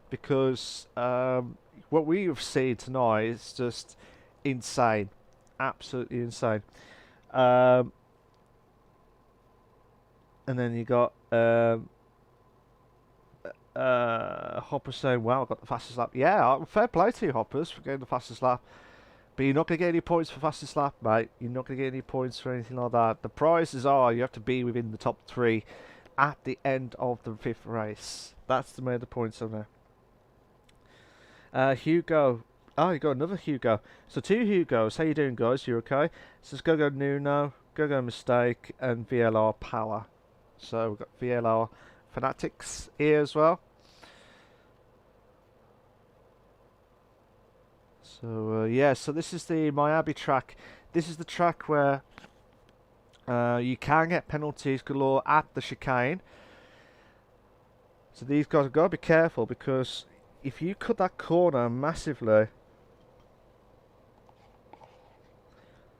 because what we have seen tonight is just insane. Absolutely insane. And then you got Hopper saying, wow, I got the fastest lap. Yeah, fair play to you, Hoppers, for getting the fastest lap. But you're not going to get any points for fastest lap, mate. You're not going to get any points for anything like that. The prizes are you have to be within the top 3 at the end of the 5th race. That's the way the points are there. Hugo. Oh, you got another Hugo. So 2 Hugos. How you doing, guys? You okay? So it's Go Nuno, Go Mistake, and VLR Power. So we've got VLR Fanatics here as well. So yeah, so this is the Miami track. This is the track where you can get penalties galore at the chicane. So these guys have got to be careful, because if you cut that corner massively,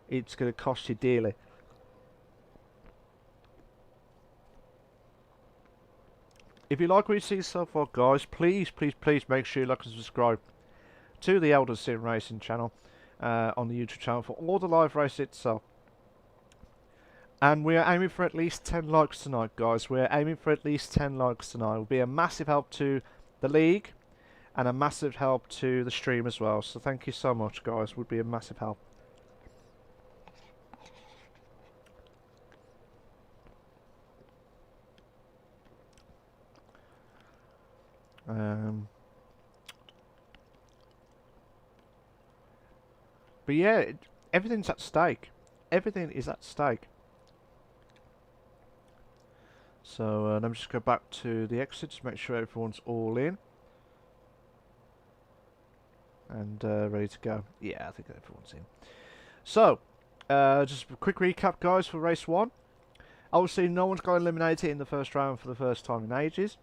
it's going to cost you dearly. If you like what you see so far, guys, please make sure you like and subscribe to the Elder Sim Racing channel on the YouTube channel for all the live races itself. And we are aiming for at least 10 likes tonight, guys. We're aiming for at least 10 likes tonight. It will be a massive help to the league and a massive help to the stream as well. So thank you so much, guys. It would be a massive help. But yeah, everything's at stake. Everything is at stake. So let me just go back to the exit to make sure everyone's all in. And ready to go. Yeah, I think everyone's in. So, just a quick recap, guys, for race 1. Obviously, no one's got eliminated in the first round for the first time in ages.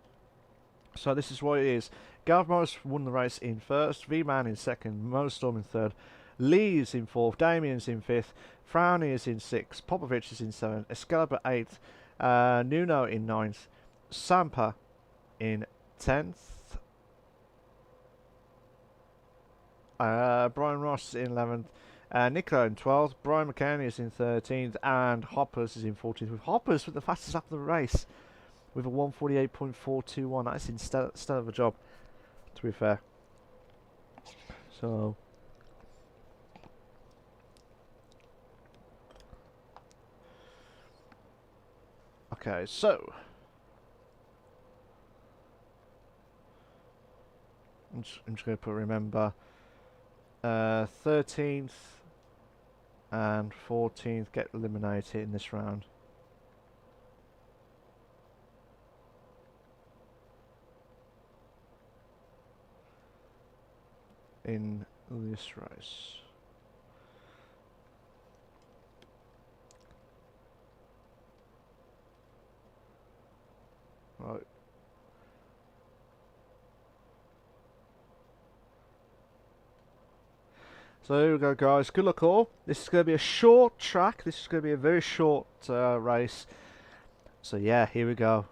So this is what it is. Gareth Morris won the race in first, V-Man in second, Motorstorm in third, Lee is in fourth, Damien's in fifth, Frowny is in sixth, Popovich is in seventh, Excalibur eighth, Nuno in ninth, Sampa in 10th, Brian Ross in 11th, Nicola in 12th, Brian McCann is in 13th, and Hoppers is in 14th, with Hoppers with the fastest lap of the race with a 148.421. That's instead of a job, to be fair. So okay, so I'm just going to put remember 13th and 14th get eliminated in this round. In this race. Right. So here we go, guys. Good luck all. This is going to be a short track. This is going to be a very short race. So yeah, here we go.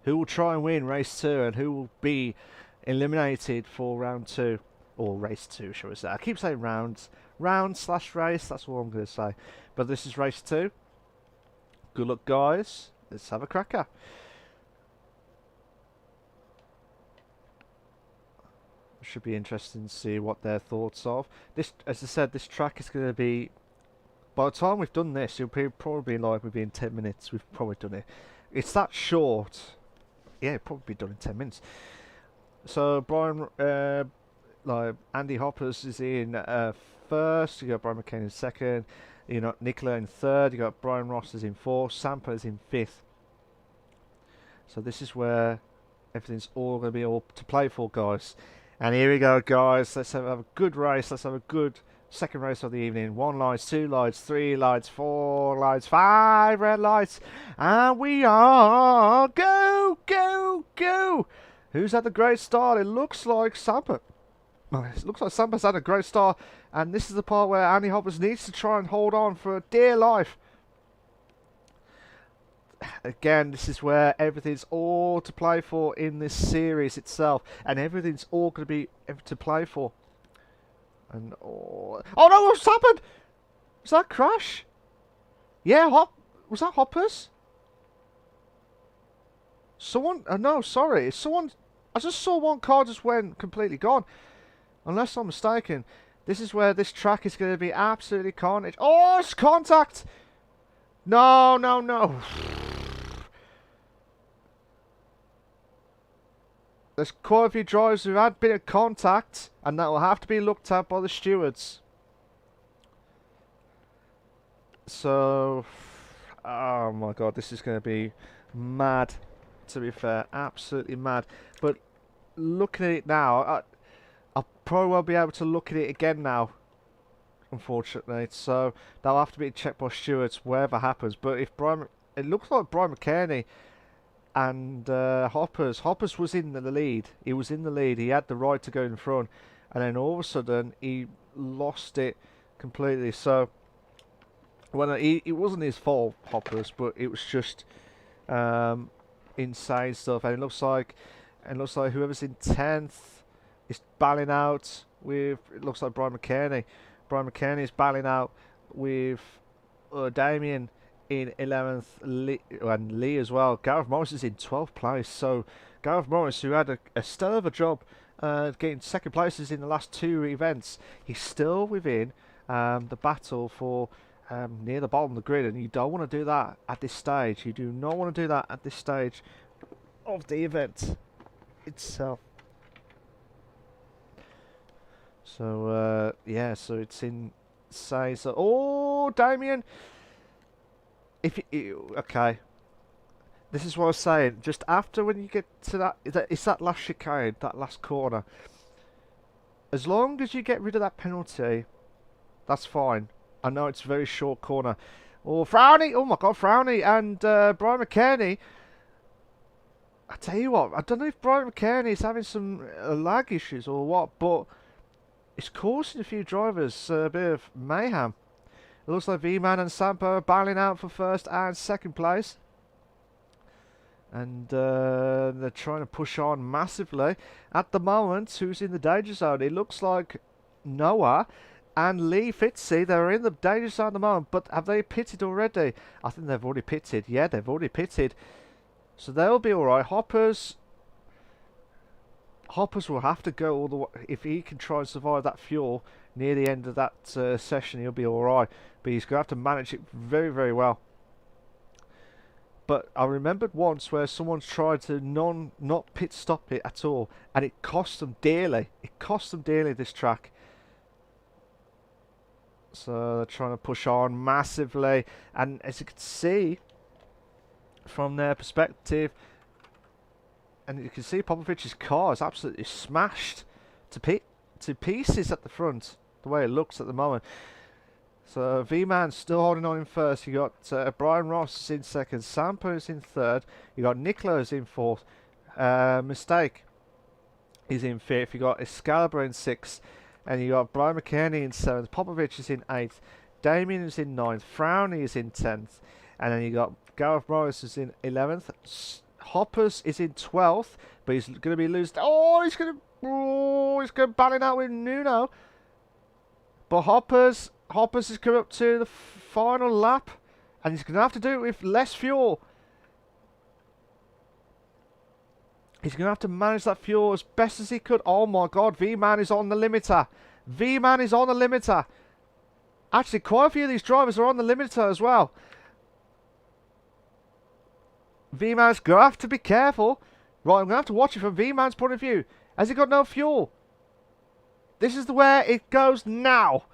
Who will try and win race 2 and who will be eliminated for round 2? Or race 2, shall we say. I keep saying rounds. Round/race, that's all I'm going to say. But this is race 2. Good luck, guys. Let's have a cracker. Should be interesting to see what their thoughts of this. As I said, this track is going to be, by the time we've done this, it'll be probably like within 10 minutes we've probably done it. It's that short. Yeah, it'll probably be done in 10 minutes. So Brian, like Andy Hoppers is in first. You got Brian McCain in second. You got Nicola in third. You got Brian Ross is in fourth. Sampa is in fifth. So this is where everything's all going to be all to play for, guys. And here we go, guys. Let's have a good race. Let's have a good second race of the evening. 1 lights, 2 lights, 3 lights, 4 lights, 5 red lights. And we are go, go, go. Who's had the great start? It looks like Sampa. It looks like Sampa's had a great start. And this is the part where Andy Hoppers needs to try and hold on for dear life. again, this is where everything's all to play for in this series itself, and everything's all going to be to play for. And oh no, what's happened? Was that crash? Yeah, was that Hoppers? Someone? No, sorry, someone. I just saw one car just went completely gone. Unless I'm mistaken, this is where this track is going to be absolutely carnage. Oh, it's contact! No, no, no. There's quite a few drivers who had been in contact, and that will have to be looked at by the stewards. So, oh my god, this is going to be mad, to be fair. Absolutely mad. But looking at it now, I probably won't be able to look at it again now, unfortunately. So, that'll have to be checked by stewards, whatever happens. But if it looks like Brian McKerney and Hoppers was in the lead. He was in the lead. He had the right to go in front, and then all of a sudden he lost it completely. So, well, it wasn't his fault, Hoppers, but it was just insane stuff. And it looks like whoever's in 10th is battling out with. It looks like Brian McKerney. Brian McKerney is battling out with Damien in 11th, and Lee as well. Gareth Morris is in 12th place. So Gareth Morris, who had a stellar of a job getting second places in the last 2 events, he's still within the battle for near the bottom of the grid, and you don't want to do that at this stage. You do not want to do that at this stage of the event itself. So yeah, so it's insane. So oh, Damien. Okay, this is what I was saying. Just after when you get to that, it's that last chicane, that last corner. As long as you get rid of that penalty, that's fine. I know it's a very short corner. Oh, Frowny! Oh my God, Frowny and Brian McKerney. I tell you what, I don't know if Brian McKerney is having some lag issues or what, but it's causing a few drivers a bit of mayhem. It looks like V-Man and Sampo are battling out for first and second place. And they're trying to push on massively. At the moment, who's in the danger zone? It looks like Noah and Lee Fitzy. They're in the danger zone at the moment, but have they pitted already? I think they've already pitted. Yeah, they've already pitted. So they'll be alright. Hoppers will have to go all the way. If he can try and survive that fuel near the end of that session, he'll be alright. But he's going to have to manage it very, very well. But I remembered once where someone's tried to not pit stop it at all, and it cost them dearly. It cost them dearly, this track. So they're trying to push on massively, and as you can see from their perspective, and you can see Popovic's car is absolutely smashed to pieces at the front, the way it looks at the moment. So V-Man still holding on in first. You got Brian Ross is in second, Sampo is in third. You got Nicola is in fourth. Mistake is in fifth. You got Excalibur in sixth, and you got Brian McKerney in seventh. Popovic is in eighth. Damien is in ninth. Frowny is in 10th, and then you got Gareth Morris is in 11th. Hoppers is in 12th, but he's going to be losing. Oh, he's going to battle out with Nuno. But Hoppers is coming up to the final lap, and he's going to have to do it with less fuel. He's going to have to manage that fuel as best as he could. Oh my God, V-Man is on the limiter. V-Man is on the limiter. Actually, quite a few of these drivers are on the limiter as well. V-Man's going to have to be careful. Right, I'm going to have to watch it from V-Man's point of view. Has he got no fuel? This is where it goes now.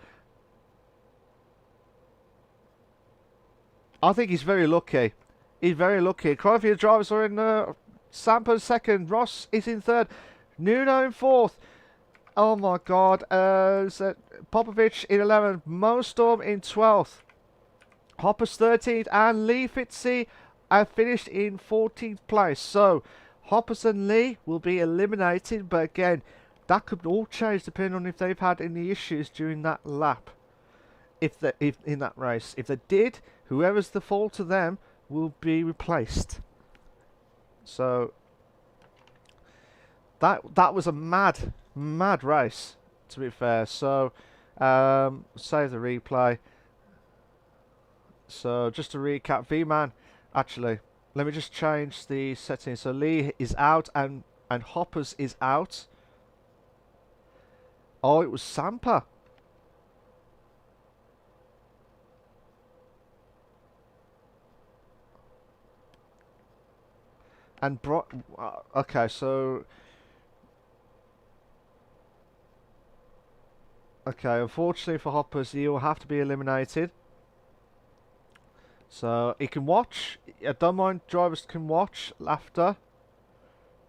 I think he's very lucky. He's very lucky. Quite a few drivers are in Sampo second. Ross is in third. Nuno in fourth. Oh my God. So Popovic in 11th. Mostorm in 12th. Hoppers 13th. And Lee Fitzy finished in 14th place. So Hoppers and Lee will be eliminated. But again, that could all change depending on if they've had any issues during that lap. If in that race. If they did, whoever's the fault of them will be replaced. So that was a mad race, to be fair. So save the replay. So just to recap, V-Man, actually, let me just change the settings. So Lee is out and Hoppers is out. Oh, it was Sampa. And okay, so okay, unfortunately for Hoppers, he'll have to be eliminated. So he can watch. I don't mind drivers can watch after.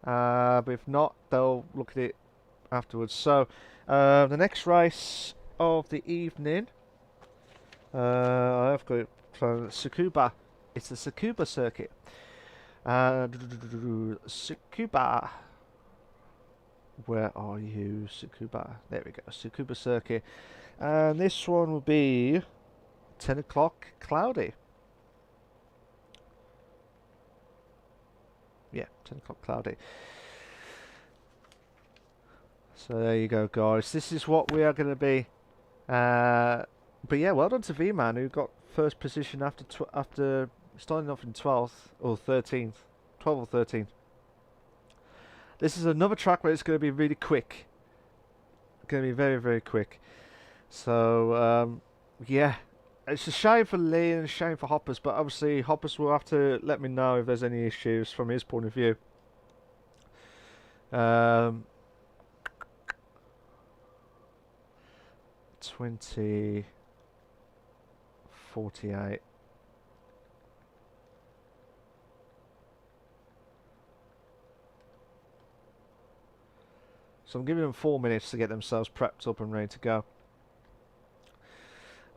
But if not, they'll look at it afterwards. So the next race of the evening, I've got it from Tsukuba. It's the Tsukuba circuit. Tsukuba. Where are you, Tsukuba? There we go, Tsukuba circuit. And this one will be 10 o'clock cloudy. Yeah, 10 o'clock cloudy. So there you go, guys. This is what we are going to be. But yeah, well done to V-Man, who got first position after starting off in 12th or 13th. 12 or 13th. This is another track where it's going to be really quick. Going to be very, very quick. So, yeah. It's a shame for Lee and a shame for Hoppers, but obviously Hoppers will have to let me know if there's any issues from his point of view. 2048. So I'm giving them 4 minutes to get themselves prepped up and ready to go.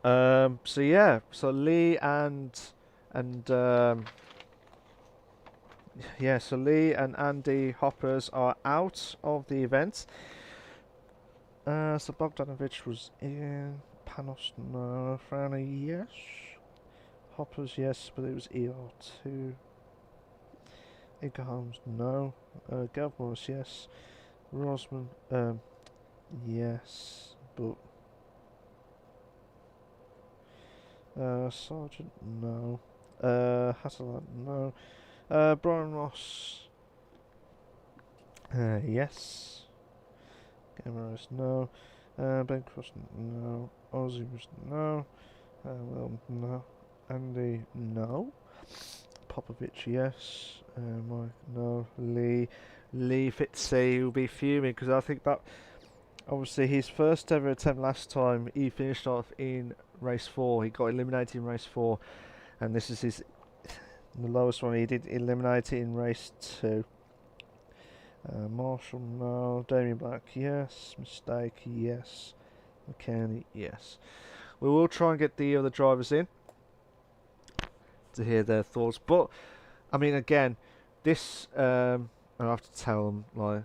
So yeah, so Lee and yeah, so Lee and Andy Hoppers are out of the event. So Bogdanovich was in, Panos no, Frowner yes, Hoppers yes, but it was ER2. Edgar Holmes no, Galvos yes, Rosman yes, but Sergeant no, Hasselhoff no, Brian Ross yes, Gammaris no, Ben Cross no, Ozzy was no, Will no, Andy no, Popovich yes, Mike no, Lee Fitzy will be fuming because I think that obviously his first ever attempt last time he finished off in race 4. He got eliminated in race 4, and this is his the lowest one. He did eliminate it in race 2. Marshall no, Damien Black yes, Mistake yes, McKinney yes. We will try and get the other drivers in to hear their thoughts, but I mean again, this I have to tell them like.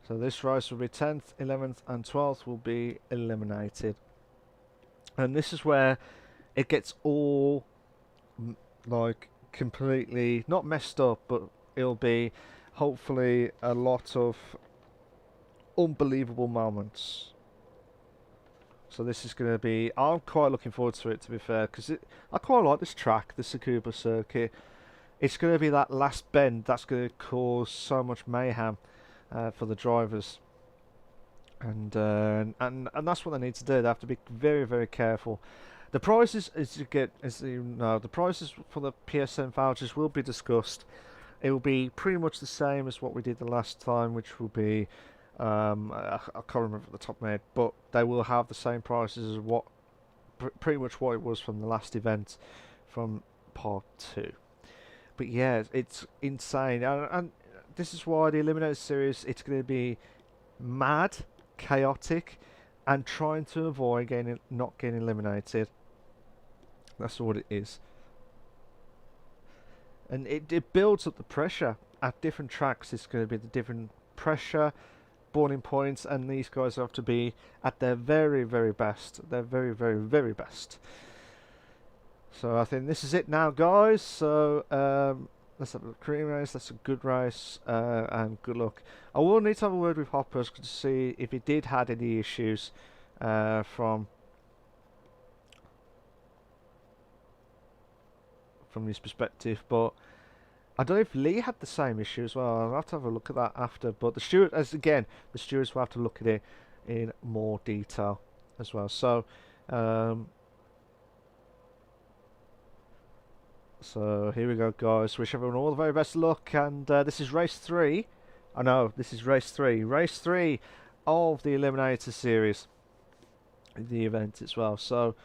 So this race will be 10th, 11th and 12th will be eliminated. And this is where it gets all like completely, not messed up, but it'll be hopefully a lot of unbelievable moments. So this is going to be, I'm quite looking forward to it, to be fair, because I quite like this track, the Tsukuba circuit. It's going to be that last bend that's going to cause so much mayhem. For the drivers, and that's what they need to do. They have to be very, very careful. The prices, as you know, the prices for the PSN vouchers will be discussed. It will be pretty much the same as what we did the last time, which will be I can't remember at the top of my head, but they will have the same prices as what pretty much what it was from the last event from part 2. But yeah, it's insane, and this is why the Eliminator series, it's going to be mad, chaotic, and trying to avoid not getting eliminated. That's what it is. And it builds up the pressure at different tracks. It's going to be the different pressure, boiling points, and these guys have to be at their very, very best. Their very, very, very best. So I think this is it now, guys. So let's have a cream race. That's a good race, and good luck. I will need to have a word with Hoppers to see if he did had any issues from his perspective, but I don't know if Lee had the same issue as well. I'll have to have a look at that after. But the steward, the stewards will have to look at it in more detail as well. So, so here we go, guys. Wish everyone all the very best luck. And this is race 3. I know this is race 3. Race 3 of the Eliminator series, the event as well. So,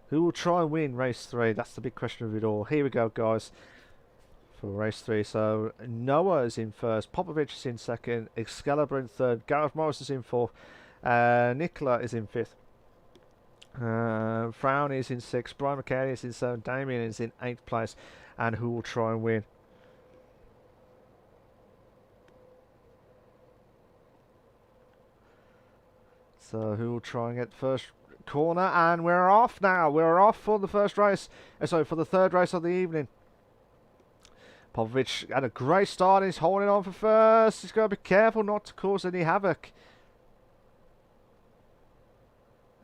who will try and win race 3? That's the big question of it all. Here we go, guys. For race 3, so Noah is in first, Popovich is in second, Excalibur in third, Gareth Morris is in fourth, Nicola is in fifth, Frown is in sixth, Brian McKay is in seventh, Damien is in 8th place, and who will try and win? So who will try and get the first corner? And we're off now. We're off for the first race. Sorry, for the third race of the evening. Popovich had a great start. He's holding on for first. He's got to be careful not to cause any havoc.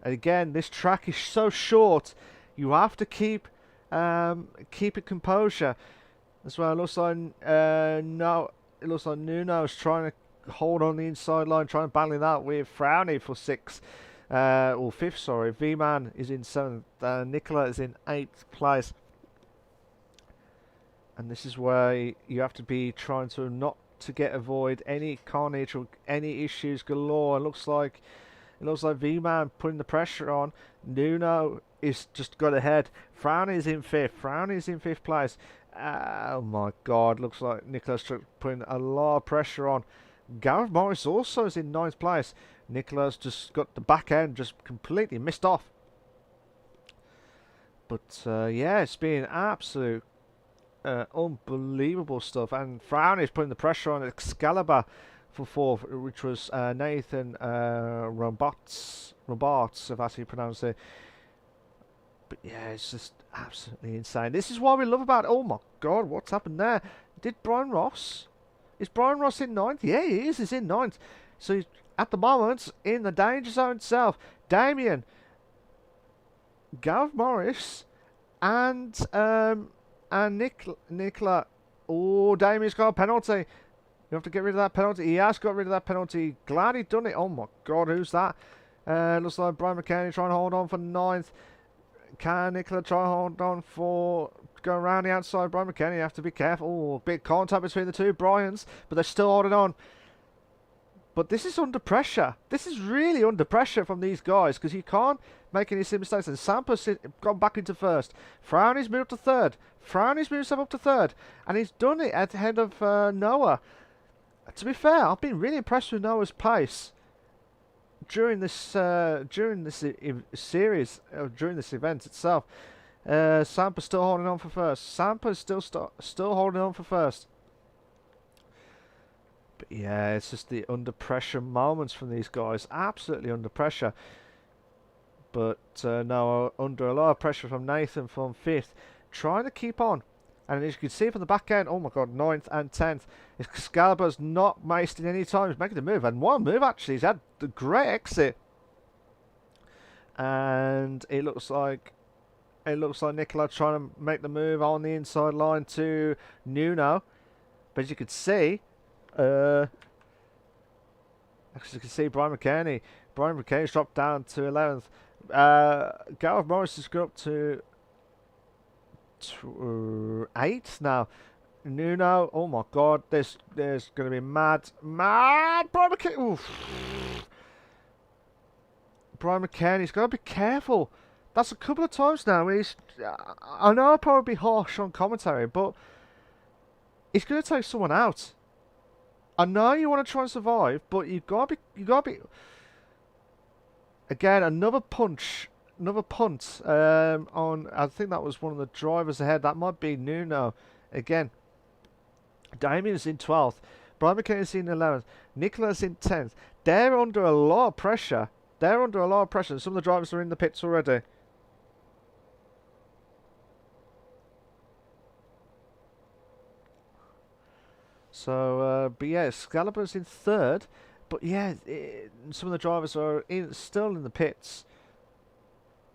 And again, this track is so short. You have to keep it composure. As well, it looks like Nuno is trying to hold on the inside line, trying to battle it out with Frowny for 6th. Or 5th, sorry. V-Man is in 7th. Nicola is in 8th place. And this is where you have to be trying to not to avoid any carnage or any issues galore. It looks like V-Man putting the pressure on. Nuno is just got ahead. Frowny is in 5th. Frowny is in 5th place. Oh my God! Looks like Nicola's putting a lot of pressure on. Gareth Morris also is in 9th place. Nicola's just got the back end just completely missed off. But yeah, it's been absolute unbelievable stuff. And Frown is putting the pressure on Excalibur for 4th, which was Nathan Robots, if that's how you pronounce it. But yeah, it's just absolutely insane. This is what we love about it. Oh my God, what's happened there? Is Brian Ross in 9th? Yeah, he is. He's in 9th. So he's, at the moment, in the danger zone itself. Damien, Gareth Morris, and Nicola. Oh, Damien's got a penalty. You have to get rid of that penalty. He has got rid of that penalty. Glad he done it. Oh my God, who's that? Looks like Brian McKay trying to hold on for 9th. Can Nicola try and hold on for go around the outside? Brian McKay, you have to be careful. Oh, big contact between the two Bryans, but they're still holding on. But this is under pressure. This is really under pressure from these guys because you can't make any silly mistakes. And Sampa's gone back into 1st. Frowny's moved to 3rd. Frowny's moved himself up to 3rd. And he's done it at the head of Noah. To be fair, I've been really impressed with Noah's pace during this series, during this event itself. Sampa's still holding on for 1st. Sampa's still holding on for 1st. But yeah, it's just the under pressure moments from these guys. Absolutely under pressure. But no, under a lot of pressure from Nathan from 5th. Trying to keep on. And as you can see from the back end, oh my God, 9th and 10th. Excalibur's not wasting any time. He's making the move. And one move, actually. He's had the great exit. And it looks like Nicola trying to make the move on the inside line to Nuno. But as you can see, actually you can see Brian McKinney's dropped down to 11th. Gareth Morris has got up to 8th now. Nuno, oh my God, there's going to be mad Brian McKinney. Brian McKinney's got to be careful. That's a couple of times now. I know I'll probably be harsh on commentary, but He's going to take someone out. I know you want to try and survive, but you gotta be. Again, another punch, another punt. On I think that was one of the drivers ahead. That might be Nuno. Again, Damien is in 12th. Brian McKenna is in 11th. Nicola's in 10th. They're under a lot of pressure. They're under a lot of pressure. Some of the drivers are in the pits already. So, but yeah, Excalibur's in 3rd. But yeah, some of the drivers are still in the pits.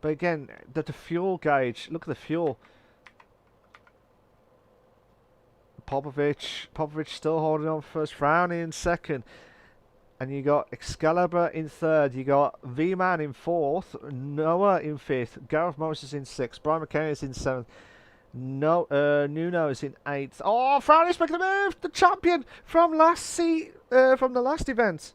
But again, the fuel gauge. Look at the fuel. Popovic still holding on first. Frowny in 2nd. And you got Excalibur in 3rd. You got V-Man in 4th. Noah in 5th. Gareth Morris is in 6th. Brian McKenna is in 7th. No, Nuno is in 8th. Oh, Frowny's making a move! The champion from the last event.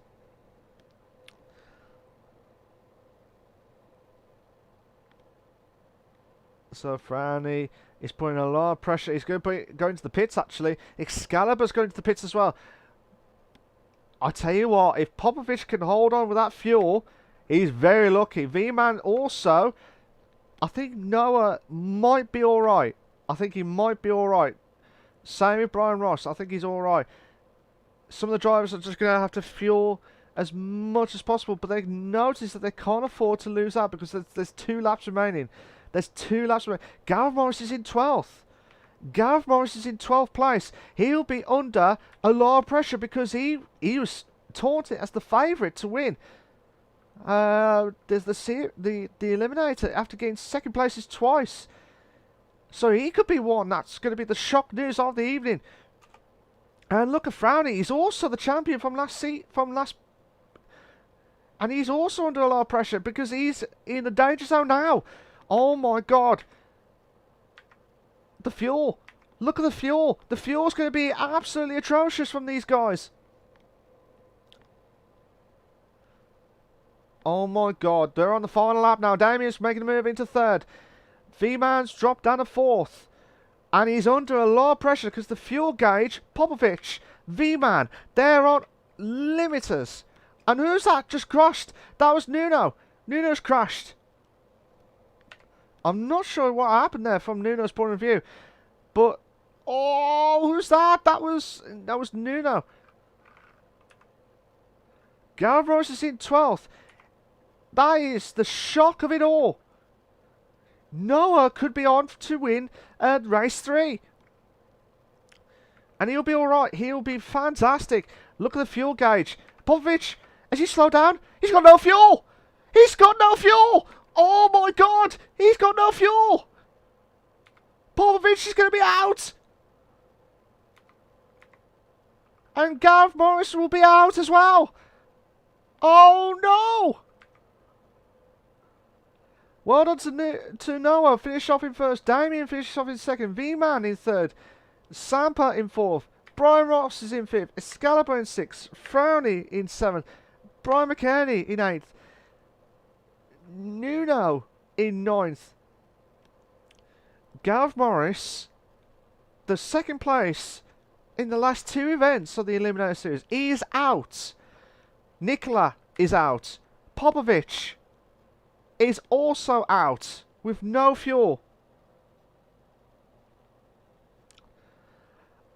So Frowny is putting a lot of pressure. He's going to go into the pits, actually. Excalibur's going to the pits as well. I tell you what, if Popovic can hold on with that fuel, he's very lucky. V-Man also, I think Noah might be alright. I think he might be alright. Same with Brian Ross. I think he's alright. Some of the drivers are just going to have to fuel as much as possible, but they notice that they can't afford to lose out because there's 2 laps remaining. There's 2 laps remaining. Gareth Morris is in 12th. Gareth Morris is in 12th place. He'll be under a lot of pressure because he was taunted as the favourite to win. There's the Eliminator after getting 2nd places twice. So he could be one. That's going to be the shock news of the evening. And look at Frowny. He's also the champion from last. And he's also under a lot of pressure because he's in the danger zone now. Oh my god. The fuel. Look at the fuel. The fuel's going to be absolutely atrocious from these guys. Oh my god. They're on the final lap now. Damien's making a move into 3rd. V-Man's dropped down to 4th. And he's under a lot of pressure because the fuel gauge, Popovic, V-Man, they're on limiters. And who's that just crashed? That was Nuno. Nuno's crashed. I'm not sure what happened there from Nuno's point of view. But, oh, who's that? That was Nuno. Gareth Morris is in 12th. That is the shock of it all. Noah could be on to win race 3. And he'll be alright. He'll be fantastic. Look at the fuel gauge. Popovic, has he slowed down? He's got no fuel. He's got no fuel. Oh my god. He's got no fuel. Popovic is going to be out. And Gareth Morris will be out as well. Oh no. Well done to Noah. Finish off in 1st. Damien finishes off in 2nd. V-Man in 3rd. Sampa in 4th. Brian Ross is in 5th. Excalibur in 6th. Frowny in 7th. Brian McKenney in 8th. Nuno in 9th. Gareth Morris, the 2nd place in the last 2 events of the Eliminator Series. He is out. Nicola is out. Popovic is also out with no fuel.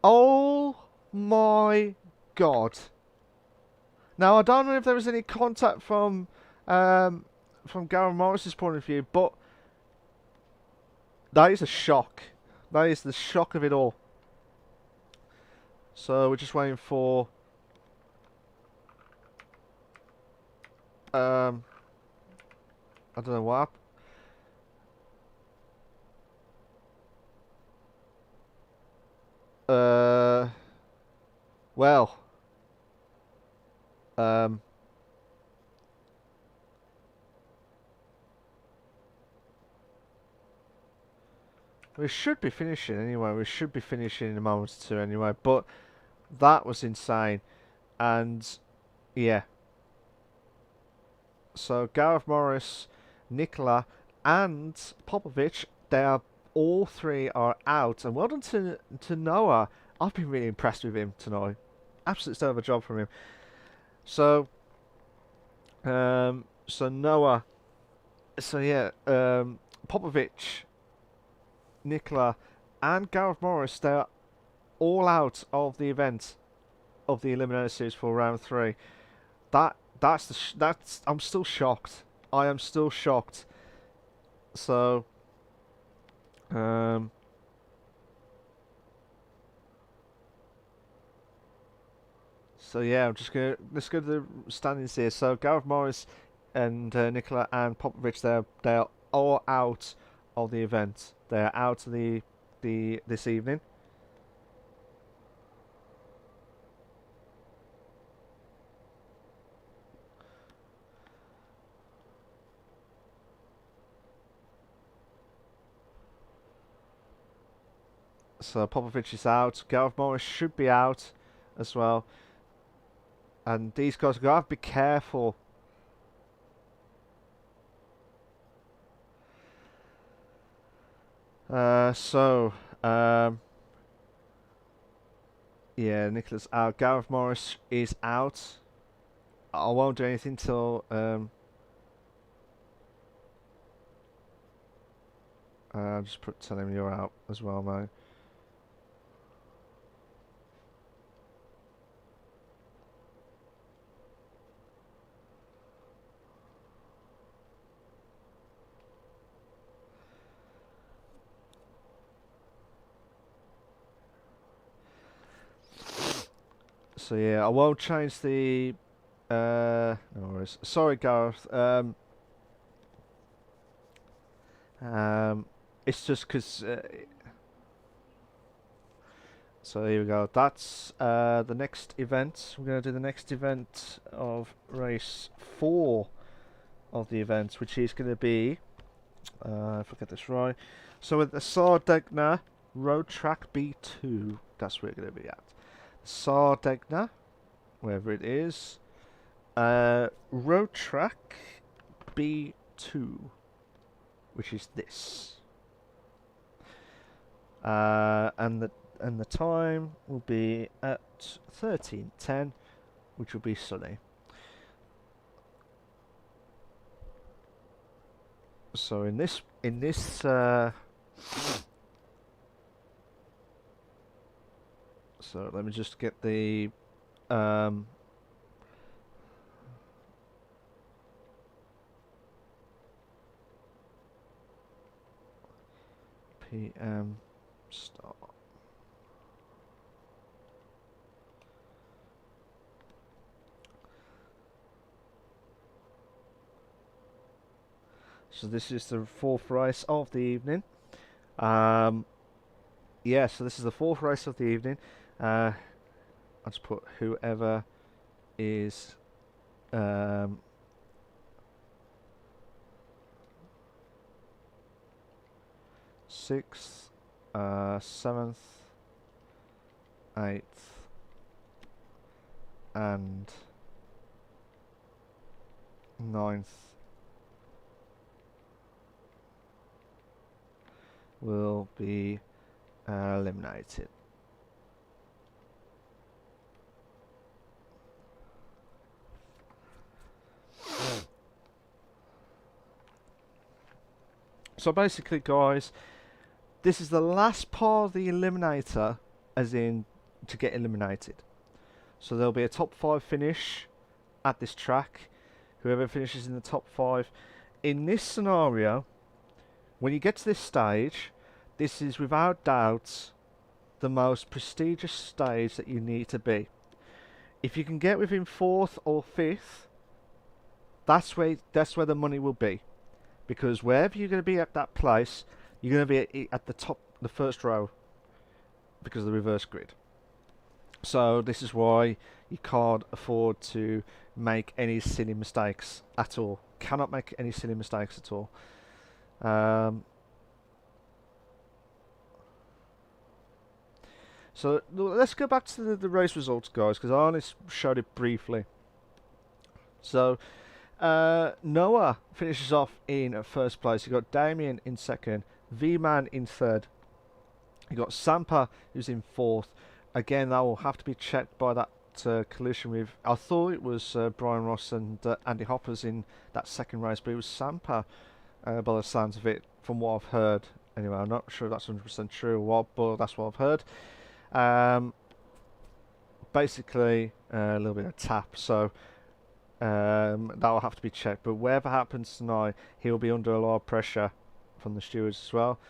Oh my god. Now I don't know if there was any contact from Gareth Morris's point of view, but that is a shock. That is the shock of it all. So we're just waiting for I don't know what. Well. We should be finishing anyway. We should be finishing in a moment or two anyway. But that was insane. And yeah. So Gareth Morris, Nicola, and Popovic, they are all 3 are out. And well done to Noah I've been really impressed with him tonight. Absolute stellar job from him. So, so Noah. So yeah, Popovich, Nicola, and Gareth Morris. They're all out of the event of the Eliminator series for round 3. That's I'm still shocked. I am still shocked. So, so yeah, let's go to the standings here. So Gareth Morris and Nicola and Popovich, they're all out of the event. They're out of the this evening. So Popovich is out. Gareth Morris should be out as well. And these guys are going to have to be careful. Yeah, Nicholas out. Gareth Morris is out. I won't do anything till I'll just tell him you're out as well, mate. So yeah, I won't change the no worries. Sorry, Gareth. It's just because. So here we go. That's the next event. We're going to do the next event of race 4 of the event, which is going to be, if I get this right, so at the Sardegna Road Track B2. That's where we're going to be at. Sardegna, wherever it is. Road Track B2, which is this. And the time will be at 13:10, which will be sunny. So in this so let me just get the PM start. So this is the 4th race of the evening. Yeah, so this is the 4th race of the evening. I'll just put whoever is 6th, 7th, 8th, and 9th will be eliminated. So basically, guys, this is the last part of the Eliminator, as in to get eliminated. So there'll be a top 5 finish at this track. Whoever finishes in the top 5. In this scenario, when you get to this stage, this is without doubt the most prestigious stage that you need to be. If you can get within 4th or 5th, that's where the money will be. Because wherever you're going to be at that place, you're going to be at the top, the first row, because of the reverse grid. So this is why you can't afford to make any silly mistakes at all. Cannot make any silly mistakes at all. So let's go back to the race results, guys, because I only showed it briefly. So Noah finishes off in 1st place. You got Damien in 2nd, V-Man in 3rd. You got Sampa, who's in 4th, again, that will have to be checked by that collision with. I thought it was Brian Ross and Andy Hoppers in that second race, but it was Sampa by the sounds of it, from what I've heard. Anyway, I'm not sure if that's 100% true or what, but that's what I've heard. Basically, a little bit of tap, so that will have to be checked. But whatever happens tonight, he'll be under a lot of pressure from the stewards as well.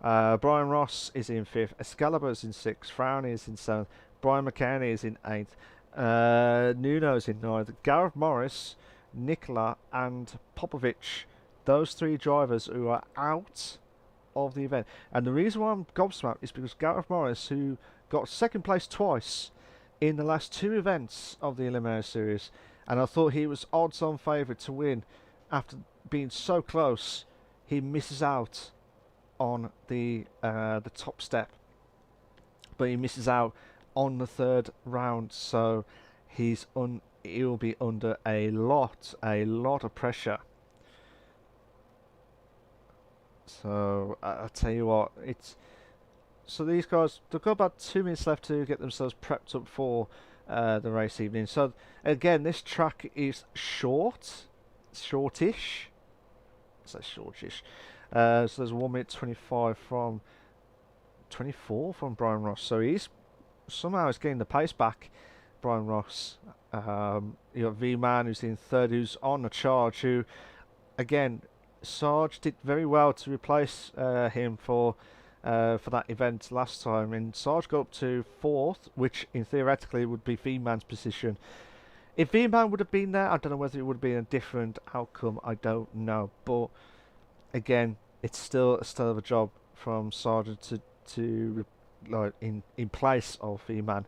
Brian Ross is in 5th, Excalibur's in 6th, Frowney is in 7th, Brian McKenney is in 8th, Nuno's in 9th, Gareth Morris, Nicola and Popovic, those 3 drivers who are out of the event. And the reason why I'm gobsmacked is because Gareth Morris, who got 2nd place twice in the last 2 events of the Eliminator series, and I thought he was odds-on favourite to win after being so close, he misses out on the top step, but he misses out on the 3rd round, so he'll be under a lot of pressure. So I'll tell you what, so these guys, they've got about 2 minutes left to get themselves prepped up for the race evening. So again, this track is shortish. So shortish. So there's 1 minute 24 from Brian Ross. So he's getting the pace back, Brian Ross. You got V-Man who's in 3rd, who's on the charge, who again, Sarge did very well to replace him for that event last time, and Sarge got up to 4th, which in theoretically would be V-Man's position. If V-Man would have been there, I don't know whether it would have been a different outcome. I don't know, but again, it's still a stellar job from Sarge to like in place of V-Man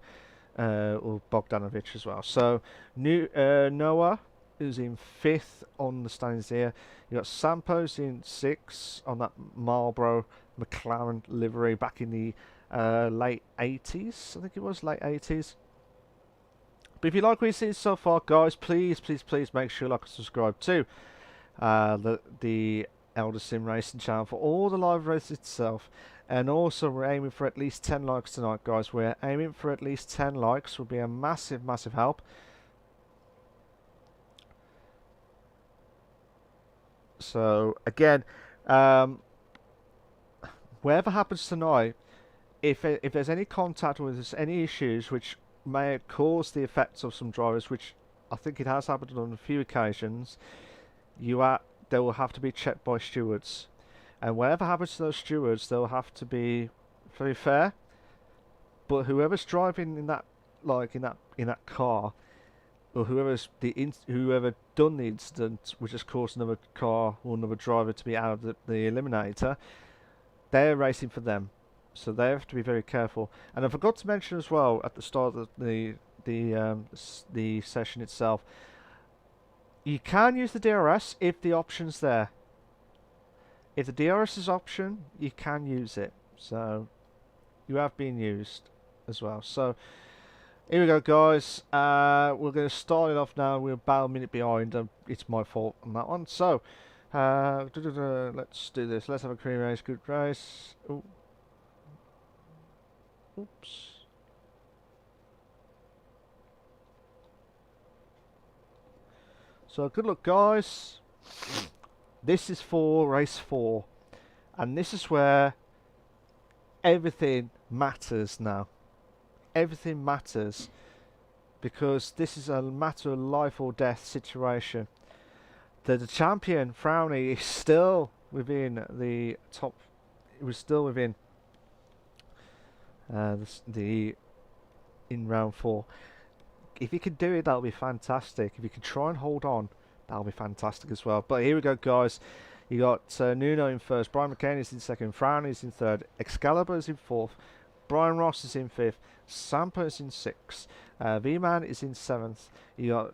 or Bogdanovich as well. So Noah, who's in 5th on the standings here. You got Sampo's in 6th on that Marlboro McLaren livery back in the late 80s. I think it was late 80s. But if you like what you see so far, guys, please make sure you like and subscribe to the Elder Sim Racing channel for all the live races itself. And also, we're aiming for at least 10 likes tonight, guys. We're aiming for at least 10 likes. Would be a massive help. So again, whatever happens tonight, if there's any contact or there's any issues which may cause the effects of some drivers, which I think it has happened on a few occasions, they will have to be checked by stewards, and whatever happens to those stewards, they'll have to be very fair. But whoever's driving in that car, or whoever done the incident, which has caused another car or another driver to be out of the Eliminator, they're racing for them, so they have to be very careful. And I forgot to mention as well at the start of the session itself, you can use the DRS if the option's there. If the DRS is option, you can use it. So you have been used as well. So here we go, guys. We're going to start it off now. We're about a minute behind. It's my fault on that one. So let's do this. Let's have a clean race, good race. Ooh. Oops. So good luck, guys. This is for race 4, and this is where everything matters now. Everything matters, because this is a matter of life or death situation. The champion, Frowney, is still within the top. It was still within in round 4. If you can do it, that'll be fantastic. If you can try and hold on, that'll be fantastic as well. But here we go, guys. You got Nuno in 1st, Brian McCain is in 2nd, Frowney is in 3rd, Excalibur is in 4th, Brian Ross is in 5th, Sampa is in 6th, V-Man is in 7th. You got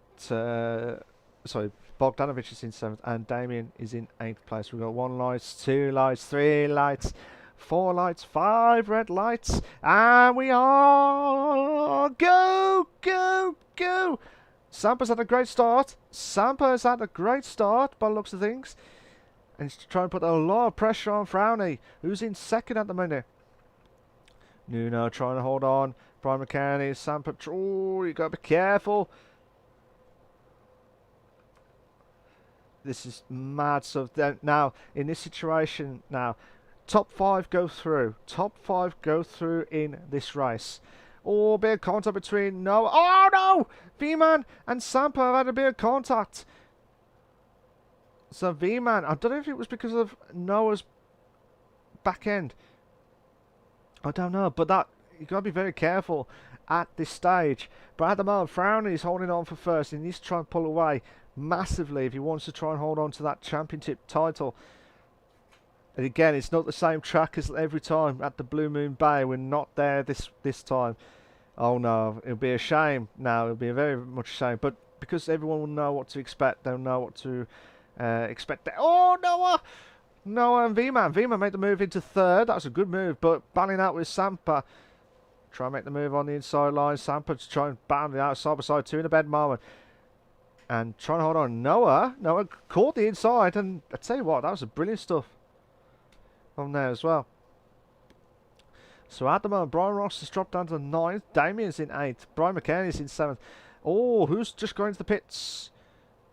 Bogdanovich is in 7th, and Damien is in 8th place. We've got 1 light, 2 lights, 3 lights, 4 lights, 5 red lights, and we are go. Sampa's had a great start. Sampa's had a great start by the looks of things, and he's trying to put a lot of pressure on Frowney, who's in 2nd at the minute. Nuno trying to hold on. Brian McKenny, Sampa. Oh, you got to be careful. This is mad. So then, now, in this situation, now, top 5 go through. Top 5 go through in this race. Oh, bit of contact between Noah. Oh, no! V-Man and Sampa have had a bit of contact. So V-Man, I don't know if it was because of Noah's back end. I don't know, but that you got to be very careful at this stage. But at the moment, Frowney is holding on for first. He needs to try and pull away massively if he wants to try and hold on to that championship title. And again, it's not the same track as every time at the Blue Moon Bay. We're not there this time. Oh no, it'll be a shame now. It'll be a very much a shame. But because everyone will know what to expect, they'll know what to expect. Oh, Noah! Noah and V-Man. V-Man made the move into third. That was a good move, but battling out with Sampa. Try and make the move on the inside line. Sampa to try and battle it out side by side. 2 in a bed moment. And trying to hold on. Noah caught the inside. And I tell you what, that was a brilliant stuff from there as well. So at the moment, Brian Ross has dropped down to 9th. Damien's in 8th. Brian McKenny's in 7th. Oh, who's just going to the pits?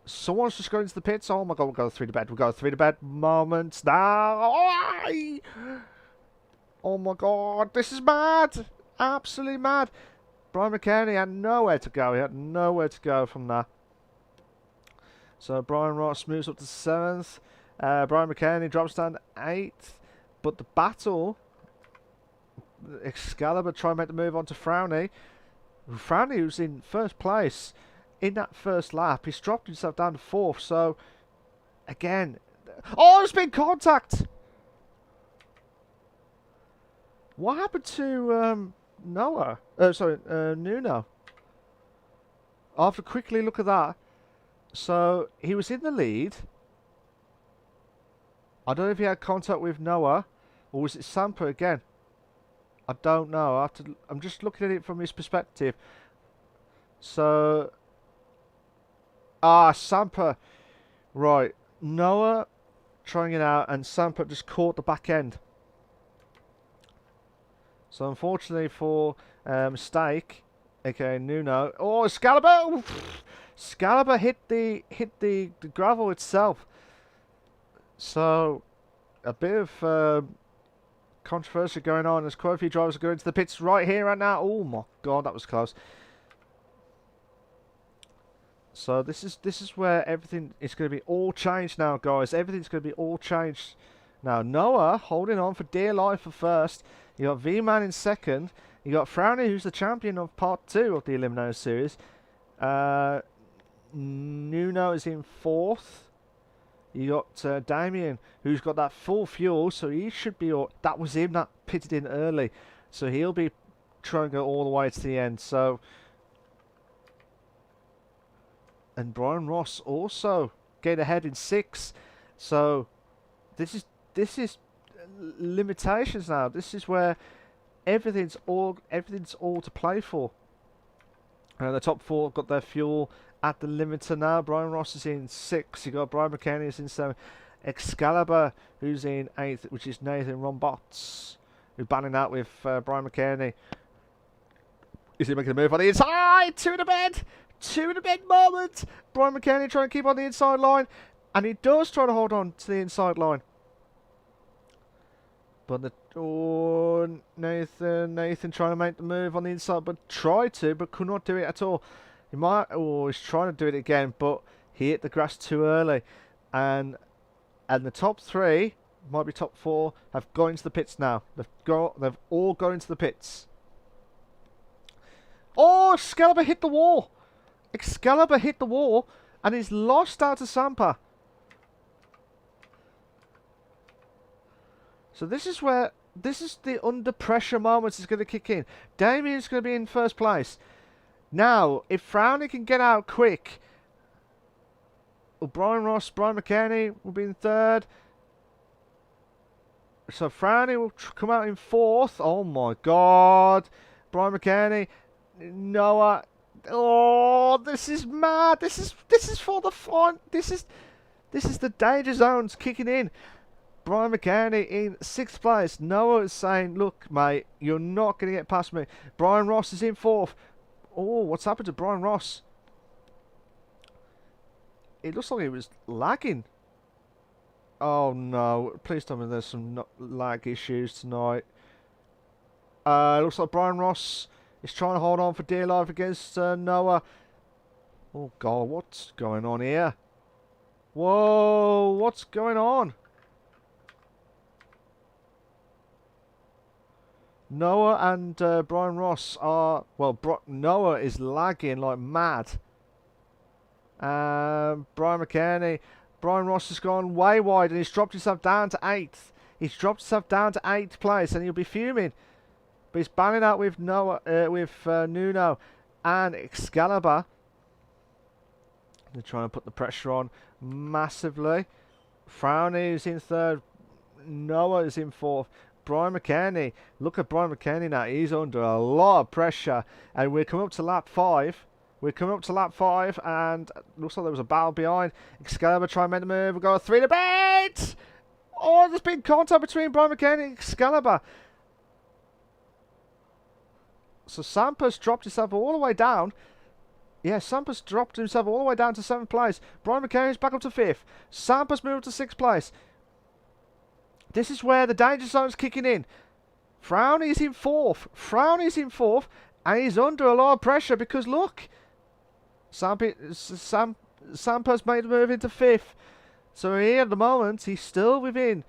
Someone's just going to the pits. Oh my god, we'll go 3 to bed. We'll go 3 to bed moments now. Oh my god, this is mad. Absolutely mad. Brian McKenny had nowhere to go. He had nowhere to go from there. So Brian Ross moves up to 7th. Brian McKenny drops down to 8th. But the battle, Excalibur try and make the move on to Frowney. Frowney, who's in first place in that first lap, he's dropped himself down to 4th. So again, oh, there's been contact. What happened to Noah? Nuno. I'll have to quickly look at that. So he was in the lead. I don't know if he had contact with Noah or was it Sampa again. I don't know. I'm just looking at it from his perspective. So Sampa. Right. Noah trying it out and Sampa just caught the back end. So unfortunately for Mistake, aka Nuno. Oh, Excalibur! Excalibur hit the gravel itself. So a bit of controversy going on. There's quite a few drivers going to the pits right here right now. Oh my god, that was close. So this is where everything is going to be all changed now, guys. Everything's going to be all changed now. Noah holding on for dear life for first. You got V-Man in second. You got Frowney, who's the champion of part 2 of the Eliminator series. Nuno is in 4th. You got Damien, who's got that full fuel, so he should be. That was him that pitted in early, so he'll be trying to go all the way to the end. So, and Brian Ross also getting ahead in 6th. So, this is limitations now. This is where everything's all to play for. The top 4 got their fuel at the limiter now. Brian Ross is in 6th. You got Brian McKenny is in 7th. Excalibur, who's in 8th, which is Nathan Rombots, who's battling out with Brian McKenny. Is he making a move on the inside? 2 in the bed! 2 in the bed moment! Brian McKenny trying to keep on the inside line. And he does try to hold on to the inside line. But Nathan trying to make the move on the inside, but could not do it at all. He might, he's trying to do it again, but he hit the grass too early. And the top 3, might be top 4, have gone into the pits now. They've all gone into the pits. Oh, Excalibur hit the wall. Excalibur hit the wall, and he's lost out to Sampa. So this is the under pressure moments is going to kick in. Damien's going to be in first place. Now, if Frowney can get out quick, Brian Ross, Brian McKenny will be in 3rd. So Frowney will come out in 4th. Oh my god. Brian McKenny, Noah. Oh, this is mad. This is for the fun. This is the danger zones kicking in. Brian McKenny in 6th place. Noah is saying, look, mate, you're not going to get past me. Brian Ross is in 4th. Oh, what's happened to Brian Ross? It looks like he was lagging. Oh, no. Please tell me there's some lag issues tonight. It looks like Brian Ross is trying to hold on for dear life against Noah. Oh, God, what's going on here? Whoa, what's going on? Noah and Brian Ross are... Well, Noah is lagging like mad. Brian McKenny. Brian Ross has gone way wide and he's dropped himself down to 8th. He's dropped himself down to 8th place and he'll be fuming. But he's banning out with Noah, Nuno and Excalibur. They're trying to put the pressure on massively. Frowny is in 3rd. Noah is in 4th. Brian McKenny. Look at Brian McKenny now. He's under a lot of pressure. And we're coming up to lap 5. We're coming up to lap 5. And looks like there was a battle behind. Excalibur trying to make the move. We've got a 3 to beat. Oh, there's been contact between Brian McKenny and Excalibur. So Sampa's dropped himself all the way down. Yeah, Sampa's dropped himself all the way down to 7th place. Brian McKenny's back up to 5th. Sampa's moved to 6th place. This is where the danger zone's kicking in. Frowny's in 4th. Frowny's in 4th. And he's under a lot of pressure because look. Sampa's made a move into 5th. So here at the moment, he's still within.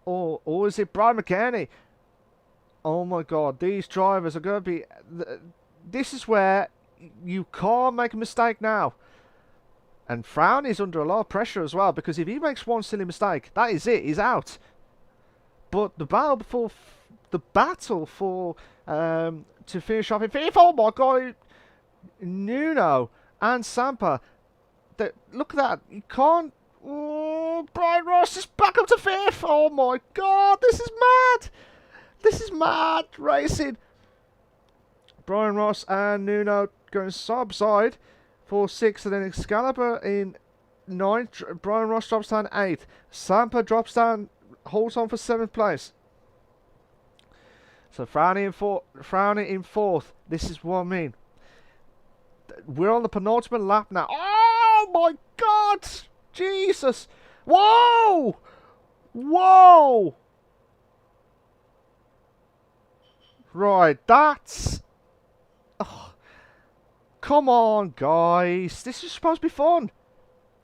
Or is it Brian McKenny? Oh my God, these drivers are going to be... This is where you can't make a mistake now. And Frowny's under a lot of pressure as well, because if he makes one silly mistake, that is it, he's out. But the battle for to finish off in 5th, oh my God, Nuno and Sampa. Look at that, you can't... Oh, Brian Ross is back up to 5th. Oh my God, this is mad. This is mad racing. Brian Ross and Nuno going side by side for 6th, and then Excalibur in 9th. Brian Ross drops down 8th. Sampa drops down, holds on for 7th place. So Frowny in 4th. This is what I mean. We're on the penultimate lap now. Oh my God! Jesus! Whoa! Whoa! Right, that's... Oh, come on, guys. This is supposed to be fun.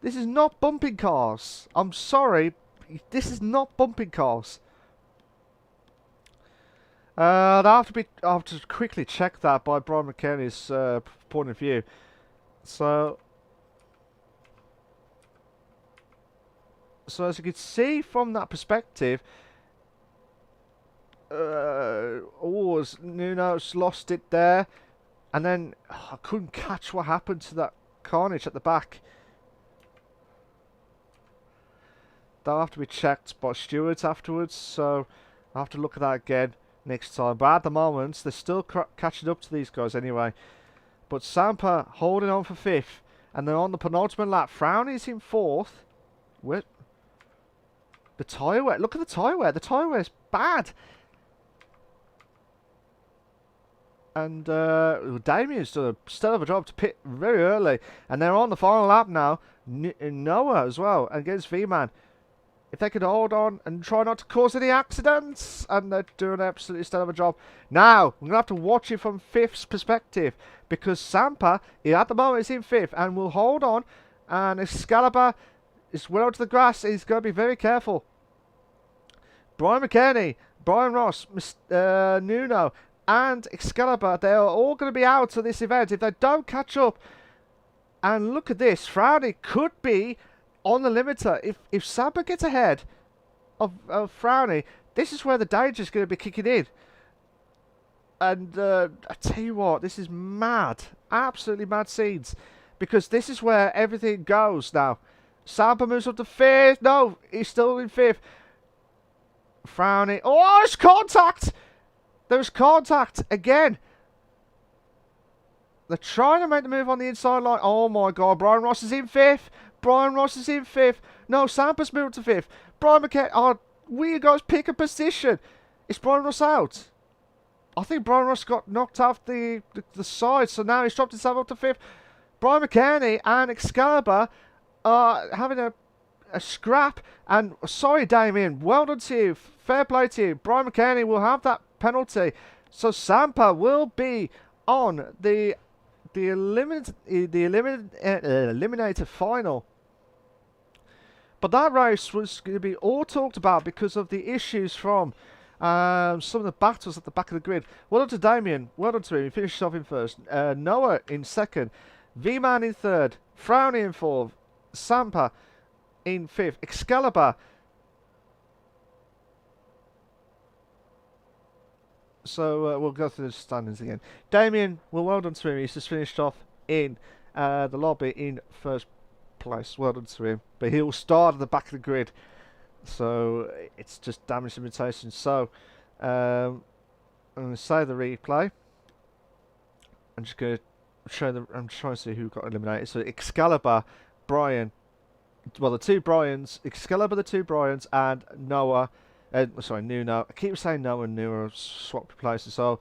This is not bumping cars. I'm sorry. This is not bumping cars. I have to quickly check that by Brian McKenny's point of view. So as you can see from that perspective, Nuno's lost it there, and then I couldn't catch what happened to that carnage at the back. That'll have to be checked by stewards afterwards, so I'll have to look at that again next time. But at the moment, they're still catching up to these guys anyway. But Sampa holding on for 5th, and then on the penultimate lap, Frowny's in 4th. Where? The tyre wear. Look at the tyre wear. The tyre wear's bad. And Damien's done a stellar job to pit very early. And they're on the final lap now. Noah as well against V-Man. If they could hold on and try not to cause any accidents. And they're doing an absolutely stellar job. Now, I'm going to have to watch it from 5th's perspective. Because Sampa, at the moment, is in 5th. And will hold on. And Excalibur is well to the grass. He's going to be very careful. Brian McKenny, Brian Ross, Nuno, and Excalibur, they are all going to be out of this event if they don't catch up. And look at this, Frowny could be on the limiter. If Sampa gets ahead of Frowny, this is where the danger is going to be kicking in. And I tell you what, this is mad, absolutely mad scenes, because this is where everything goes now. Sampa moves up to 5th. No, he's still in 5th. Frowny. Oh, there's contact! There's contact again. They're trying to make the move on the inside line. Oh my God, Brian Ross is in 5th. Brian Ross is in 5th. No, Sampa's moved to 5th. Brian McKenny. Oh, will you guys pick a position? Is Brian Ross out? I think Brian Ross got knocked off the side, so now he's dropped himself up to 5th. Brian McKenney and Excalibur are having a scrap. And sorry, Damien, well done to you. Fair play to you. Brian McKenney will have that penalty. So Sampa will be on the Eliminator final. But that race was going to be all talked about because of the issues from some of the battles at the back of the grid. Well done to Damien. Well done to him. He finished off in 1st. Noah in 2nd. V-Man in 3rd. Frowny in 4th. Sampa in 5th. Excalibur. So we'll go through the standings again. Damien, well done to him. He's just finished off in the lobby in 1st place. Well done to him. But he'll start at the back of the grid. So it's just damage limitation. So I'm going to save the replay. I'm just going to show them. I'm trying to see who got eliminated. So Excalibur, Brian. Well, the 2 Bryans. Excalibur, the 2 Bryans, and Noah. Sorry, Nuno. I keep saying Noah and Nuno swapped places. So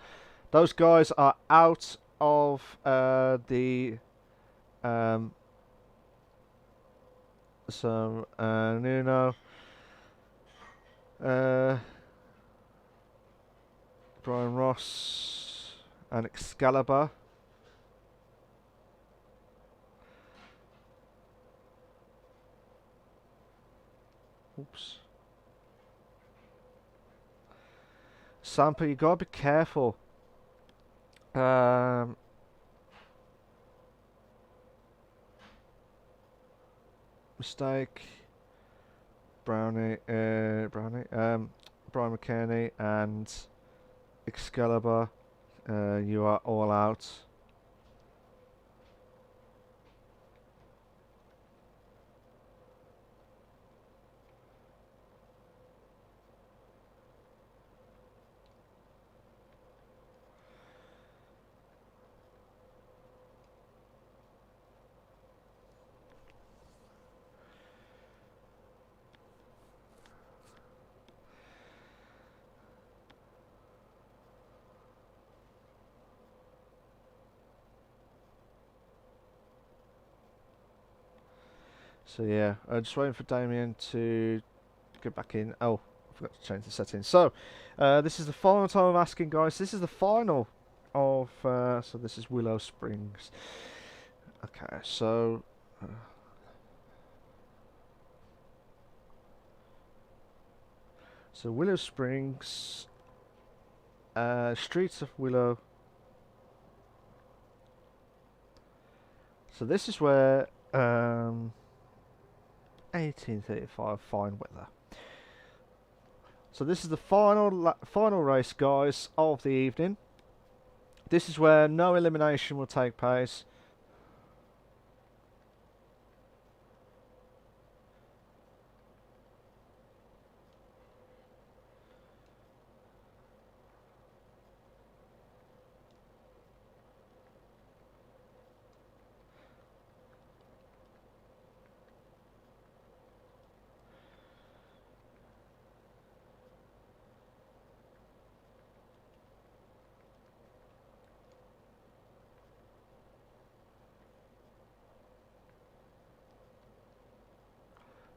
those guys are out of the. Nuno. Brian Ross and Excalibur. Oops. Sampa, you gotta be careful. Mistake. Brian McKenney and Excalibur, you are all out. So yeah, I'm just waiting for Damien to get back in. Oh, I forgot to change the settings. So, this is the final time I'm asking, guys. This is the final of, so this is Willow Springs. Okay, so... so Willow Springs, Streets of Willow. So this is where, 1835, fine weather. So this is the final race, guys, of the evening. This is where no elimination will take place.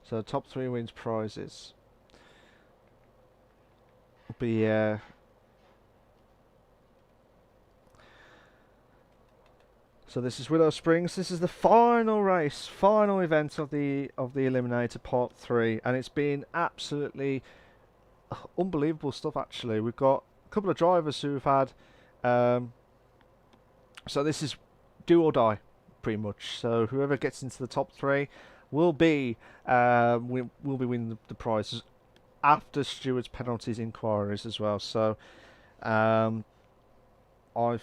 So top 3 wins prizes. But yeah. So this is Willow Springs. This is the final race, final event of the Eliminator Part 3, and it's been absolutely unbelievable stuff. Actually, we've got a couple of drivers who've had. So this is do or die, pretty much. So whoever gets into the top 3 will be winning the prizes after Stewart's penalties inquiries as well. So I've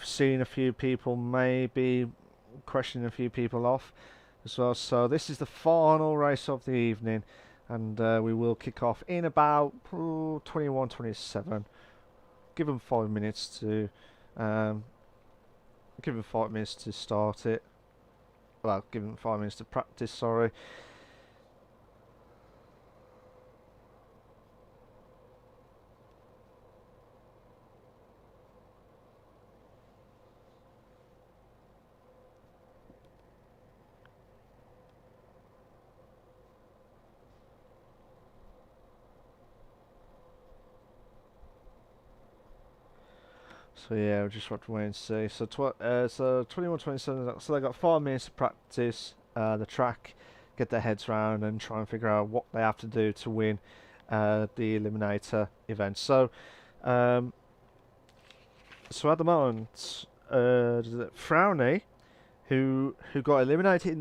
seen a few people maybe questioning a few people off as well. So this is the final race of the evening, and we will kick off in about 21:27. Give them 5 minutes to start it. Well, give them 5 minutes to practice. Sorry. So yeah, we'll just have to wait and see. So 21-27. So they got 5 minutes to practice the track, get their heads round, and try and figure out what they have to do to win the Eliminator event. So, so at the moment, Frowny, who got eliminated in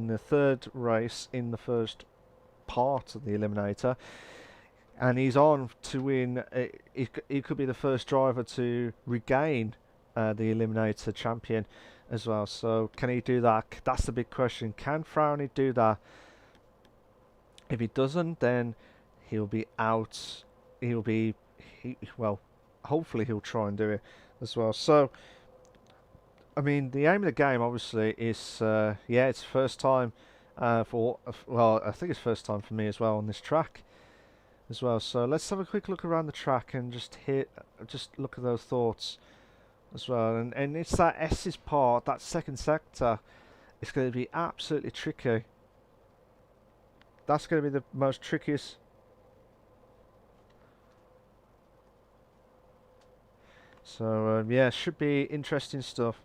the third race in the first part of the Eliminator, and he's on to win. He could be the first driver to regain the Eliminator champion as well. So can he do that? That's the big question. Can Frowny do that? If he doesn't, then he'll be out. Well, hopefully he'll try and do it as well. So, I mean, the aim of the game obviously is, yeah, it's first time well, I think it's first time for me as well on this track as well. So let's have a quick look around the track and just look at those thoughts as well. And it's that S's part, that second sector. It's going to be absolutely tricky. That's going to be the most trickiest. So yeah, should be interesting stuff.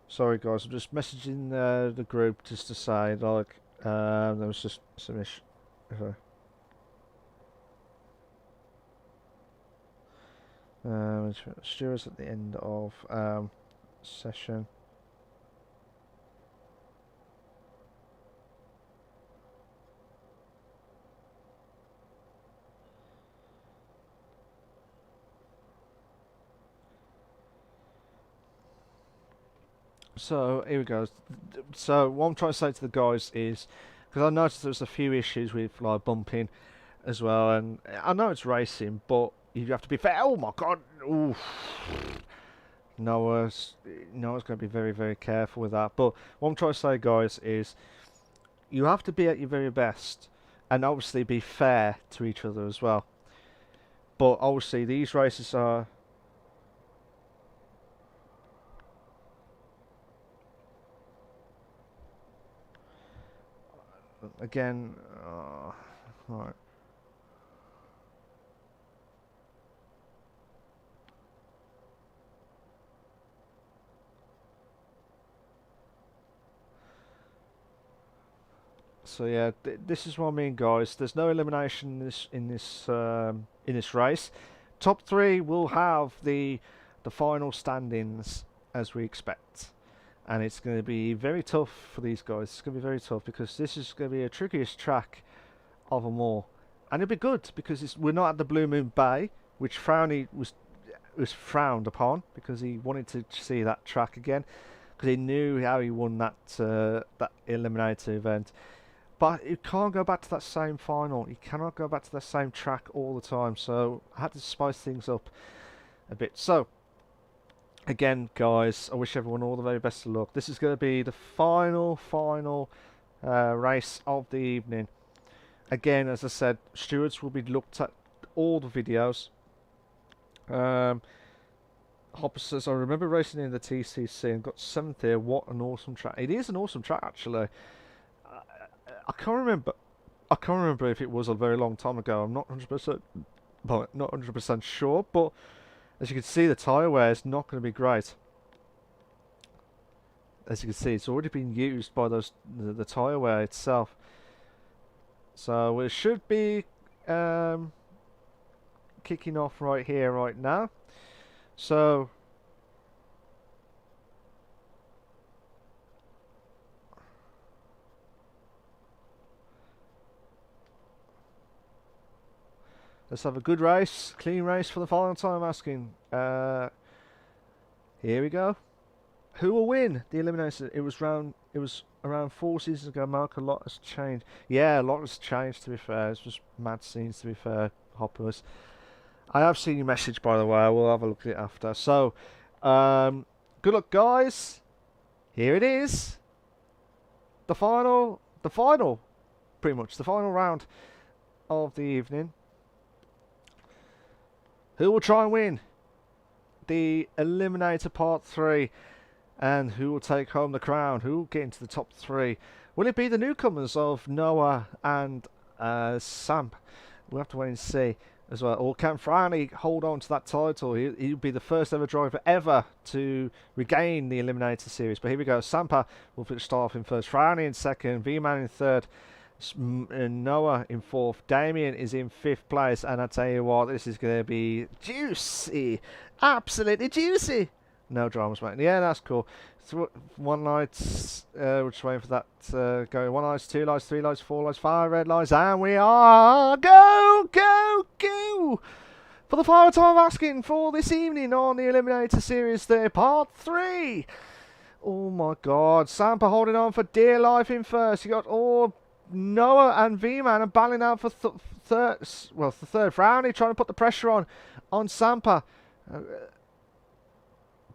Sorry guys, I'm just messaging the group just to say, like, there was just some issue. Stewards at the end of session. So here we go. So what I'm trying to say to the guys is, because I noticed there's a few issues with like bumping as well, and I know it's racing, but you have to be fair. Oh my god! Oof. Noah's going to be very, very careful with that. But what I'm trying to say, guys, is you have to be at your very best, and obviously be fair to each other as well. But obviously these races are. Again, right. So yeah, this is what I mean, guys. There's no elimination in this race. Top 3 will have the final standings as we expect, and it's going to be very tough for these guys. It's going to be very tough because this is going to be a trickiest track of them all, and it'll be good because we're not at the Blue Moon Bay, which Frowny was frowned upon because he wanted to see that track again because he knew how he won that Eliminator event. But you can't go back to that same final. You cannot go back to that same track all the time. So I had to spice things up a bit. So again, guys, I wish everyone all the very best of luck. This is going to be the final race of the evening. Again, as I said, stewards will be looked at all the videos. Hopper says, I remember racing in the TCC and got 7th here. What an awesome track. It is an awesome track, actually. I can't remember if it was a very long time ago. I'm not 100%, but not 100% sure. But as you can see, the tyre wear is not going to be great. As you can see, it's already been used by the tyre wear itself. So it should be kicking off right here, right now. So. Let's have a good race, clean race for the final time. I'm asking. Here we go. Who will win the Eliminator? It was around 4 seasons ago. Mark, a lot has changed. Yeah, a lot has changed. To be fair, it's just mad scenes. To be fair, Hoppers. I have seen your message, by the way. I will have a look at it after. So, good luck, guys. Here it is. The final, pretty much the final round of the evening. Who will try and win the Eliminator Part 3? And who will take home the crown? Who will get into the top 3? Will it be the newcomers of Noah and Samp? We'll have to wait and see as well. Or can Franny hold on to that title? He'll be the first ever driver ever to regain the Eliminator series. But here we go. Sampa will start off in first. Franny in second. V-Man in third. Noah in fourth. Damien is in fifth place. And I tell you what, this is going to be juicy. Absolutely juicy. No dramas, mate. Yeah, that's cool. One light, we're just waiting for that going. One lights, two lights, three lights, four lights, five red lights, and we are go, go, go! For the final time asking for this evening on the Eliminator Series there, Part 3. Oh my God, Sampa holding on for dear life in first. You got all Noah and V-Man are battling out for third. Well, the third. Frowny trying to put the pressure on Sampa.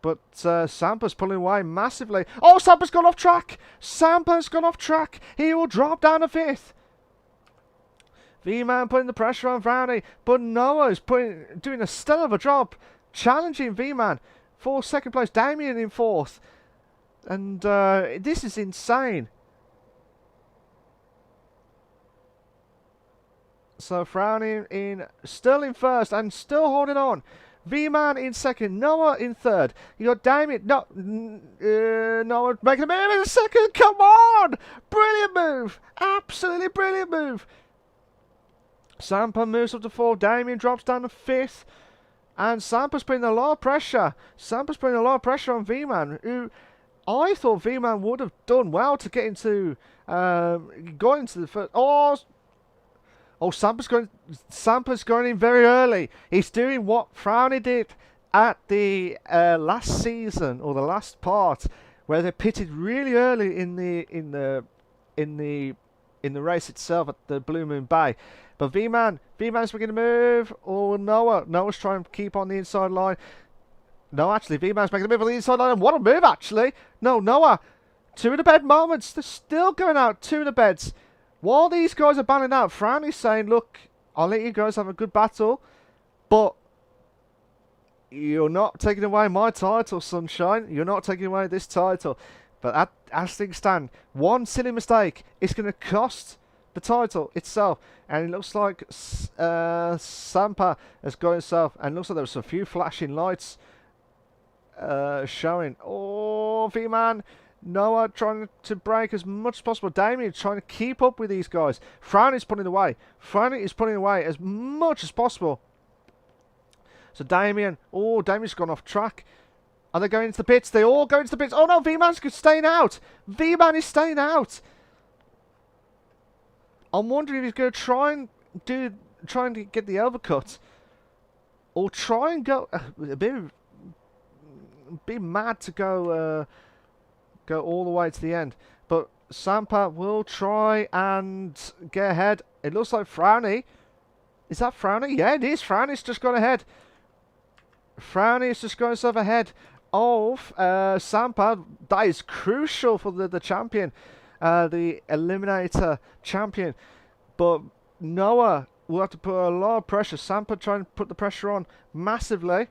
But Sampa's pulling away massively. Oh, Sampa's gone off track. Sampa's gone off track. He will drop down to fifth. V-Man putting the pressure on Frowny. But Noah's doing a stellar of a job. Challenging V-Man for second place. Damien in fourth. And this is insane. So Frowny still in first and still holding on. V-Man in second, Noah in third. You got Damien. No, Noah making a move in second. Come on! Brilliant move. Absolutely brilliant move. Sampa moves up to fourth. Damien drops down to fifth. And Sampa's putting a lot of pressure. Sampa's putting a lot of pressure on V-Man, who I thought V-Man would have done well to get into, going into the first. Oh, Sampa's going in very early. He's doing what Frowny did at the last season or the last part, where they pitted really early in the race itself at the Blue Moon Bay. But V-Man's making a move. Oh, Noah's trying to keep on the inside line. No, actually, V-Man's making a move on the inside line. And what a move, actually. No, Noah. Two in the bed moments. They're still going out. Two in the beds. While these guys are battling out, Frowny's saying, look, I'll let you guys have a good battle, but you're not taking away my title, sunshine. You're not taking away this title. But as things stand, one silly mistake is going to cost the title itself. And it looks like Sampa has got himself, and it looks like there was a few flashing lights showing. Oh, V-Man. Noah trying to break as much as possible. Damien trying to keep up with these guys. Frowny's pulling away. Frowny is pulling away as much as possible. So Damien's gone off track. Are they going into the pits? They all go into the pits. Oh no, V-Man's staying out. V-Man is staying out. I'm wondering if he's going to trying to get the overcut, or try and go be mad to go all the way to the end. But Sampa will try and get ahead. It looks like Frowny. Is that Frowny? Yeah, it is. Frowny's just gone ahead. Frowny is just going himself ahead of Sampa. That is crucial for the champion, the Eliminator champion. But Noah will have to put a lot of pressure. Sampa trying to put the pressure on massively.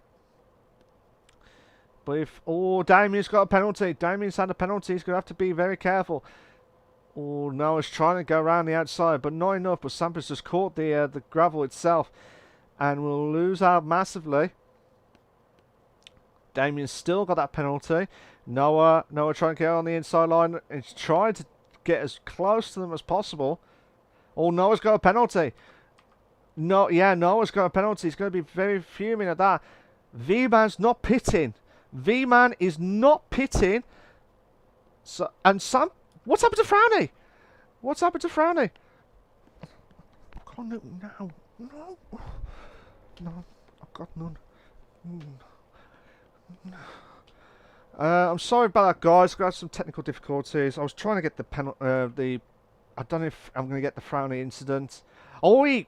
But if... Oh, Damien's got a penalty. Damien's had a penalty. He's going to have to be very careful. Oh, Noah's trying to go around the outside, but not enough. But Sampa's just caught the gravel itself and will lose out massively. Damien's still got that penalty. Noah trying to get on the inside line. He's trying to get as close to them as possible. Oh, Noah's got a penalty. Noah's got a penalty. He's going to be very fuming at that. V-Man's not pitting. V-Man is not pitting. So, and Sam, what's happened to Frowny? What's happened to Frowny? Oh, no, I've got none. I'm sorry about that, guys. I've got some technical difficulties. I was trying to get the penalty. I don't know if I'm going to get the Frowny incident. Oh, he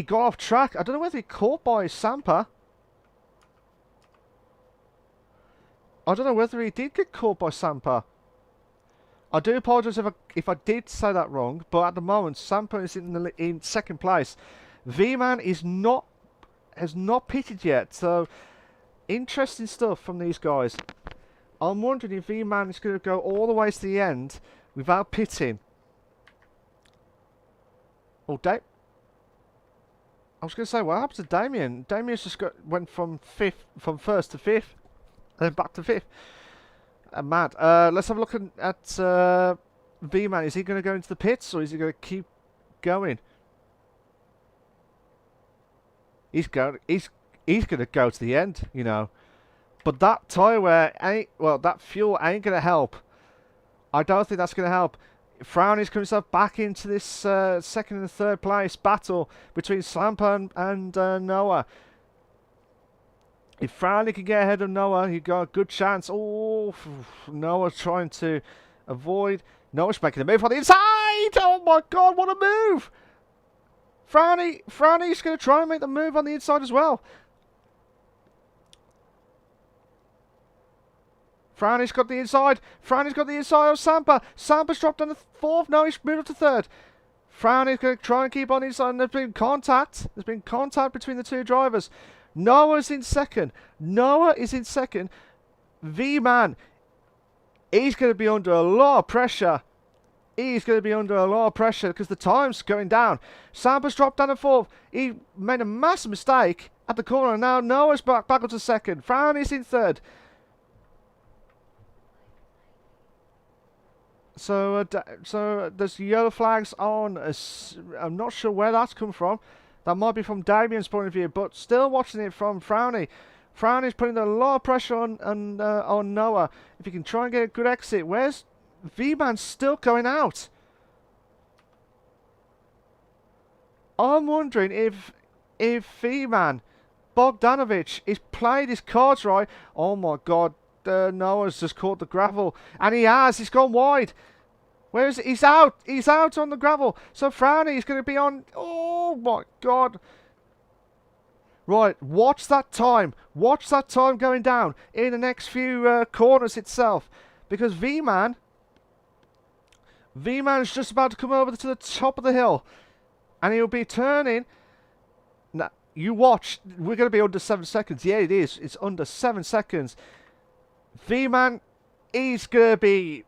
got off track. I don't know whether he caught by Sampa. I don't know whether he did get caught by Sampa. I do apologise if I did say that wrong, but at the moment, Sampa is in second place. V-Man has not pitted yet, so interesting stuff from these guys. I'm wondering if V-Man is going to go all the way to the end without pitting. Oh, I was going to say, what happened to Damien? Damien's just went from first to fifth, then back to fifth. Mad. Let's have a look at V-Man. Is he going to go into the pits, or is he going to keep going? He's going to go to the end, you know. But that tyre wear that fuel ain't going to help. I don't think that's going to help. Frowny's coming himself back into this second and third place battle between Slamper and Noah. If Frowny can get ahead of Noah, he got a good chance. Oh, Noah's trying to avoid. Noah's making a move on the inside. Oh my God, what a move! Frowny's going to try and make the move on the inside as well. Frowny's got the inside. Frowny's got the inside of Sampa. Sampa's dropped on the fourth. No, he's moved up to third. Frowny's going to try and keep on the inside. And there's been contact. There's been contact between the two drivers. Noah's in second. Noah is in second. V-Man, he's going to be under a lot of pressure. He's going to be under a lot of pressure because the time's going down. Sampa's dropped down to fourth. He made a massive mistake at the corner. Now Noah's back up to second. Frowny's in third. So there's yellow flags on. I'm not sure where that's come from. That might be from Damien's point of view, but still watching it from Frowny. Frowny's putting a lot of pressure on Noah. If he can try and get a good exit, where's V-Man still going out? I'm wondering if V-Man Bogdanovich is played his cards right. Oh my God. Noah's just caught the gravel, and he's gone wide. Where is it? He's out on the gravel. So Frowny is going to be on. Oh my God. Right, watch that time going down in the next few corners itself, because V-Man is just about to come over to the top of the hill, and he'll be turning. Now you watch, we're going to be under 7 seconds. Yeah, it is. It's under 7 seconds. V-Man is going to be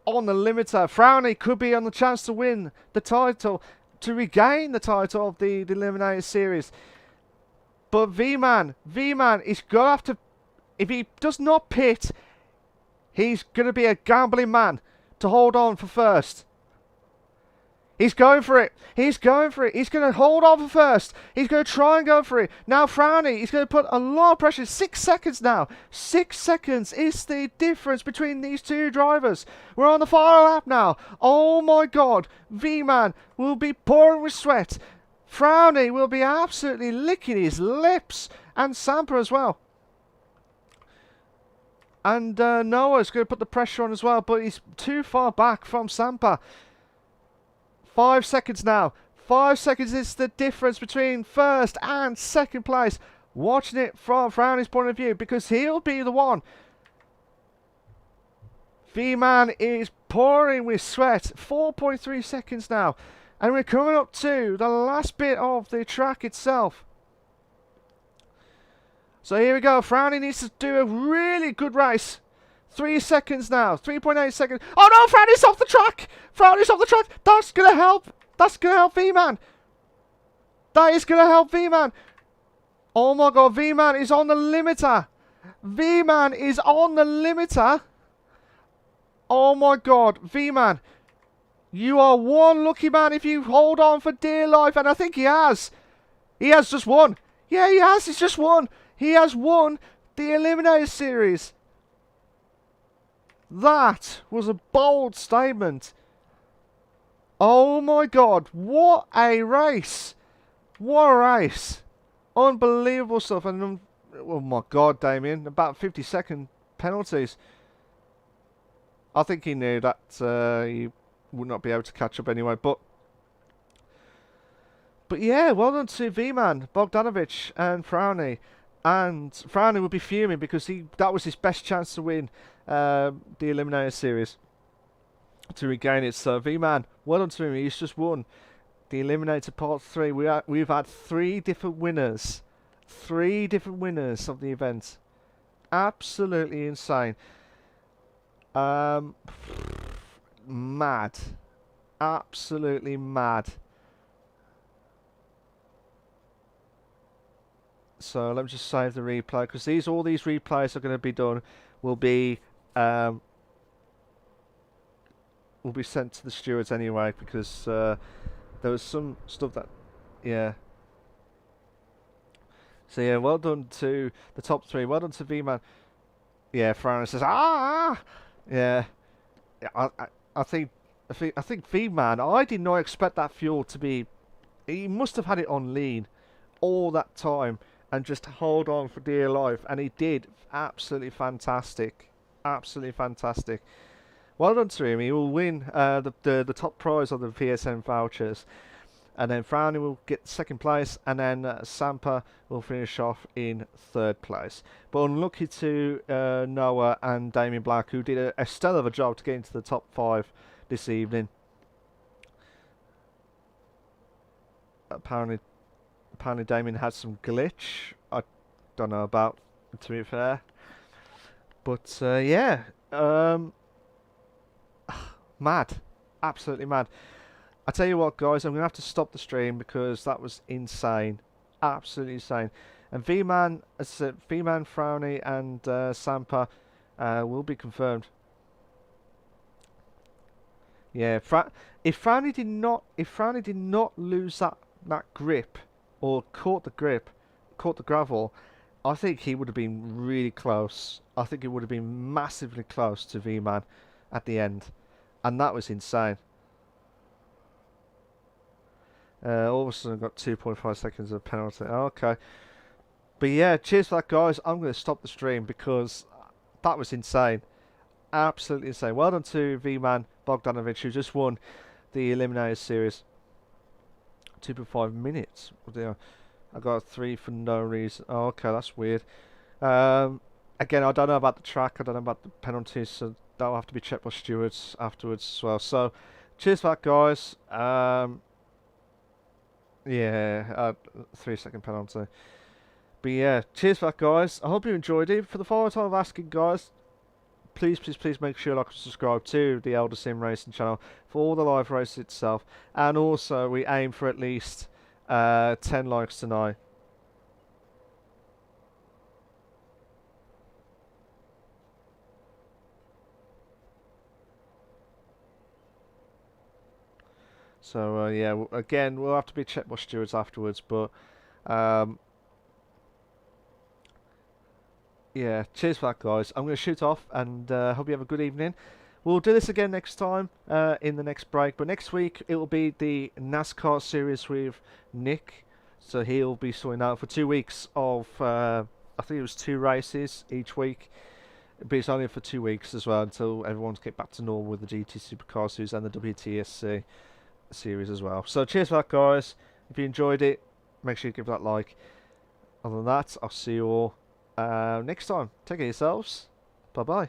on the limiter. Frowny could be on the chance to win the title, to regain the title of the Eliminator series. But V-Man is going to have to, if he does not pit, he's going to be a gambling man to hold on for first. He's going for it. He's going to hold on for first. He's going to try and go for it. Now Frowny, he's going to put a lot of pressure. 6 seconds now. 6 seconds is the difference between these two drivers. We're on the final lap now. Oh my God. V-Man will be pouring with sweat. Frowny will be absolutely licking his lips. And Sampa as well. And Noah's going to put the pressure on as well. But he's too far back from Sampa. 5 seconds now. 5 seconds is the difference between first and second place. Watching it from Frowny's point of view, because he'll be the one. V-Man is pouring with sweat. 4.3 seconds now. And we're coming up to the last bit of the track itself. So here we go. Frowny needs to do a really good race. 3 seconds now. 3.8 seconds. Oh no, Frowny's off the track. Frowny's off the track. That's going to help. That's going to help V-Man. That is going to help V-Man. Oh my God, V-Man is on the limiter. V-Man is on the limiter. Oh my God, V-Man. You are one lucky man if you hold on for dear life. And I think he has. He has just won. Yeah, he has. He's just won. He has won the Eliminator series. That was a bold statement. Oh my God, what a race. What a race. Unbelievable stuff. And oh my God, Damien, about 50-second penalties. I think he knew that he would not be able to catch up anyway. But yeah, well done to V-Man, Bogdanovich and Frowny. And Frowny would be fuming because that was his best chance to win the Eliminator series. to regain it. So V-Man, well done to him. He's just won the Eliminator Part 3. We've had 3 different winners. 3 different winners of the event. Absolutely insane. Mad. Absolutely mad. So let me just save the replay, because all these replays are going to be done will be sent to the stewards anyway, because there was some stuff that, yeah. So yeah, well done to the top 3. Well done to V-Man. Yeah, Fran says yeah. I think V-Man. I did not expect that fuel to be. He must have had it on lean all that time and just hold on for dear life, and he did. Absolutely fantastic. Absolutely fantastic. Well done to him. He will win the top prize of the VSM vouchers. And then Frowny will get 2nd place, and then Sampa will finish off in 3rd place. But unlucky to Noah and Damien Black, who did a stellar of a job to get into the top 5 this evening. Apparently Damien had some glitch. I don't know about, to be fair. But yeah, mad, absolutely mad. I tell you what, guys, I'm going to have to stop the stream because that was insane. Absolutely insane. And V-Man, Frowny, and Sampa will be confirmed. Yeah, if Frowny did not lose that grip, or caught the gravel, I think he would have been really close. I think it would have been massively close to V-Man at the end. And that was insane. All of a sudden, got 2.5 seconds of penalty. Okay. But yeah, cheers for that, guys. I'm going to stop the stream because that was insane. Absolutely insane. Well done to V-Man Bogdanovic, who just won the Eliminator series. 2.5 minutes. Oh dear. I got a 3 for no reason. Oh, okay, that's weird. Again, I don't know about the track. I don't know about the penalties, so that'll have to be checked by stewards afterwards as well. So, cheers for that, guys. Yeah, 3-second penalty. But yeah, cheers for that, guys. I hope you enjoyed it. For the final time of asking, guys, please make sure you like and subscribe to the Elder Sim Racing channel for all the live races itself. And also, we aim for at least 10 likes tonight. So yeah, again, we'll have to be checked by stewards afterwards, but yeah, cheers for that, guys. I'm going to shoot off, and hope you have a good evening. We'll do this again next time in the next break, but next week it will be the NASCAR series with Nick, so he'll be sorting out for 2 weeks of I think it was 2 races each week. But it's only for 2 weeks as well until everyone's get back to normal with the GT Supercar series and the WTSC series as well. So cheers for that, guys. If you enjoyed it, make sure you give that like. Other than that, I'll see you all next time. Take care of yourselves. Bye bye.